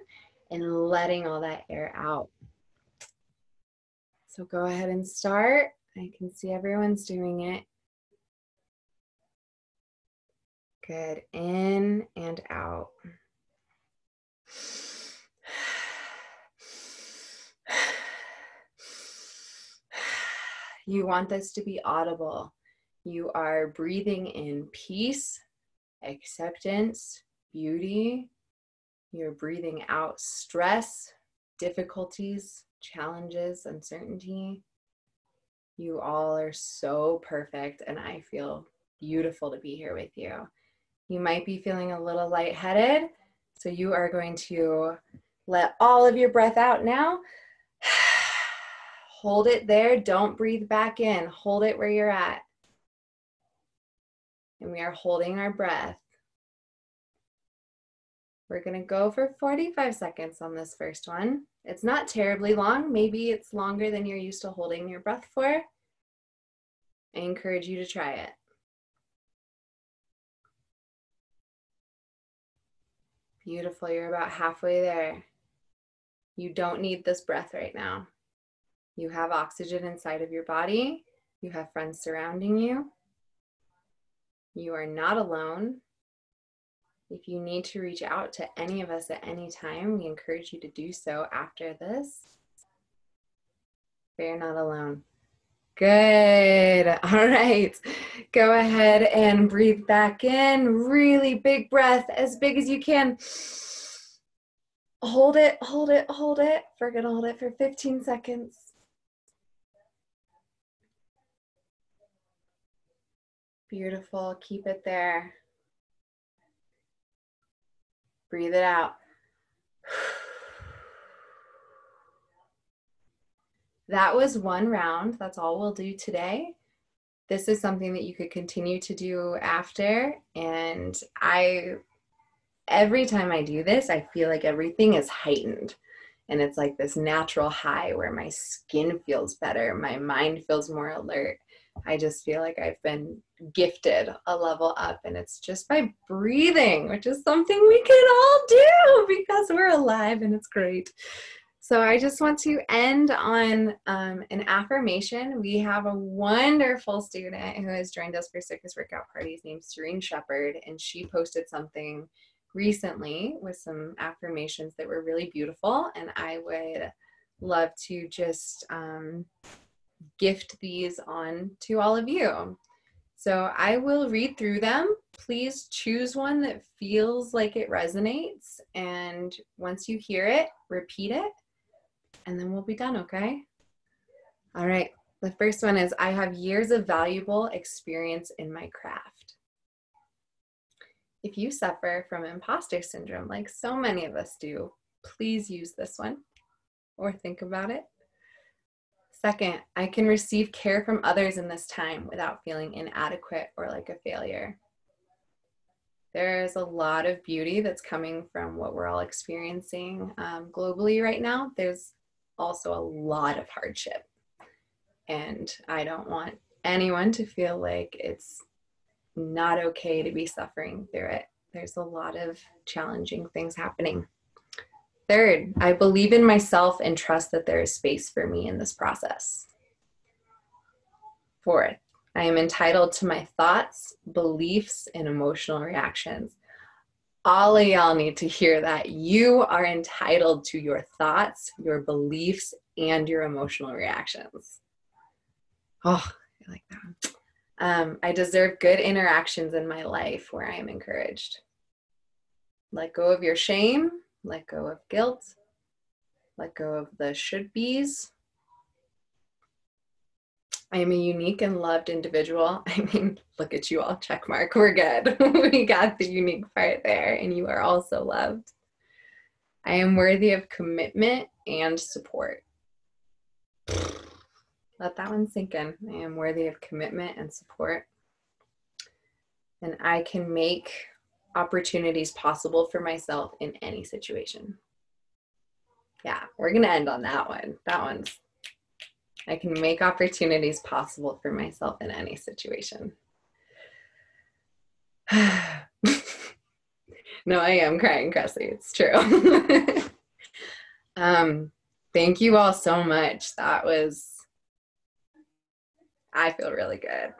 and letting all that air out. So go ahead and start. I can see everyone's doing it. Good, in and out. You want this to be audible. You are breathing in peace, acceptance, beauty. You're breathing out stress, difficulties, challenges, uncertainty. You all are so perfect, and I feel beautiful to be here with you. You might be feeling a little lightheaded, so you are going to let all of your breath out now. Hold it there. Don't breathe back in. Hold it where you're at. And we are holding our breath. We're going to go for 45 seconds on this first one. It's not terribly long. Maybe it's longer than you're used to holding your breath for. I encourage you to try it. Beautiful. You're about halfway there. You don't need this breath right now. You have oxygen inside of your body. You have friends surrounding you. You are not alone. If you need to reach out to any of us at any time, we encourage you to do so after this. But you're not alone. Good. All right. Go ahead and breathe back in. Really big breath, as big as you can. Hold it, hold it, hold it. We're going to hold it for 15 seconds. Beautiful. Keep it there. Breathe it out. That was one round. That's all we'll do today. This is something that you could continue to do after. And every time I do this, I feel like everything is heightened. And it's like this natural high where my skin feels better. My mind feels more alert. I just feel like I've been gifted a level up, and it's just by breathing, which is something we can all do because we're alive and it's great. So I just want to end on an affirmation. We have a wonderful student who has joined us for Circus Workout Parties named Serene Shepherd, and she posted something recently with some affirmations that were really beautiful, and I would love to just gift these on to all of you. So I will read through them. Please choose one that feels like it resonates, and once you hear it, repeat it, and then we'll be done, okay? All right, the first one is, I have years of valuable experience in my craft. If you suffer from imposter syndrome, like so many of us do, please use this one or think about it. Second, I can receive care from others in this time without feeling inadequate or like a failure. There's a lot of beauty that's coming from what we're all experiencing globally right now. There's also a lot of hardship, and I don't want anyone to feel like it's not okay to be suffering through it. There's a lot of challenging things happening. Third, I believe in myself and trust that there is space for me in this process. Fourth, I am entitled to my thoughts, beliefs, and emotional reactions. All of y'all need to hear that. You are entitled to your thoughts, your beliefs, and your emotional reactions. Oh, I like that. I deserve good interactions in my life where I am encouraged. Let go of your shame. Let go of guilt. Let go of the should-be's. I am a unique and loved individual. I mean, look at you all, check mark, we're good. We got the unique part there, and you are also loved. I am worthy of commitment and support. Let that one sink in. I am worthy of commitment and support. And I can make opportunities possible for myself in any situation. Yeah, we're going to end on that one. I can make opportunities possible for myself in any situation. No, I am crying, Cressie. It's true. Thank you all so much. I feel really good.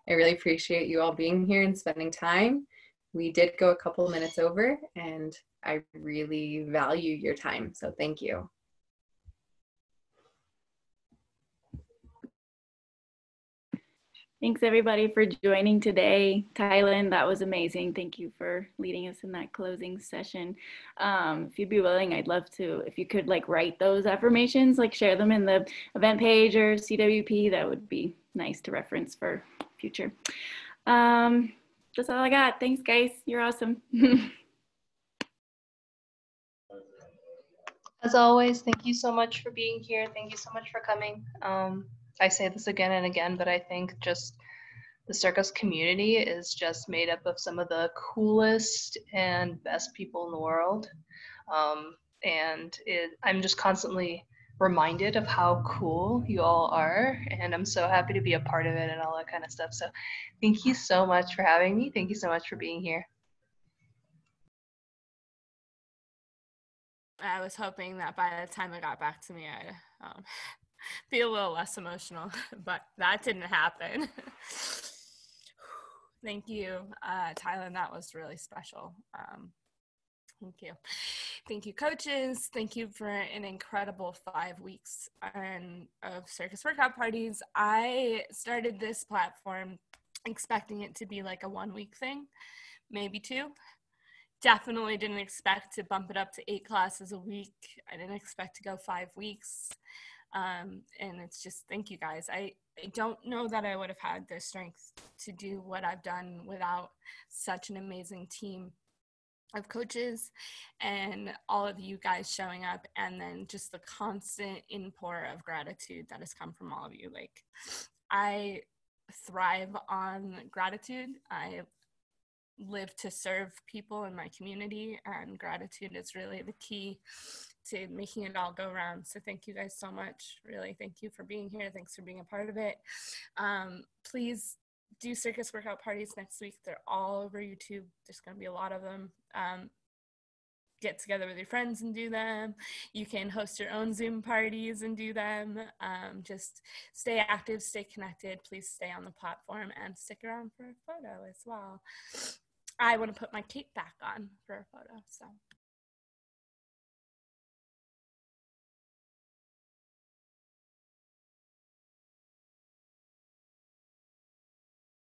I really appreciate you all being here and spending time. We did go a couple minutes over, and I really value your time. So thank you. Thanks everybody for joining today. Tylyn, that was amazing. Thank you for leading us in that closing session. If you'd be willing, I'd love to, if you could like write those affirmations, like share them in the event page or CWP, that would be nice to reference for future. That's all I got. Thanks guys, you're awesome. As always, thank you so much for being here. Thank you so much for coming. I say this again and again, but I think just the circus community is just made up of some of the coolest and best people in the world. I'm just constantly reminded of how cool you all are, and I'm so happy to be a part of it and all that kind of stuff. So thank you so much for having me. Thank you so much for being here. I was hoping that by the time it got back to me, I'd be a little less emotional, but that didn't happen. Thank you, Tylyn. That was really special. Thank you. Thank you, coaches. Thank you for an incredible 5 weeks of circus workout parties. I started this platform expecting it to be like a 1 week thing, maybe 2. Definitely didn't expect to bump it up to 8 classes a week. I didn't expect to go 5 weeks. And it's just, thank you guys. I don't know that I would have had the strength to do what I've done without such an amazing team of coaches and all of you guys showing up, and then just the constant inpour of gratitude that has come from all of you. Like, I thrive on gratitude. I live to serve people in my community, and gratitude is really the key to making it all go around. So thank you guys so much. Really, thank you for being here. Thanks for being a part of it. Please do circus workout parties next week. They're all over YouTube. There's going to be a lot of them. Get together with your friends and do them. You can host your own Zoom parties and do them. Just stay active, stay connected. Please stay on the platform and stick around for a photo as well. I want to put my cape back on for a photo, so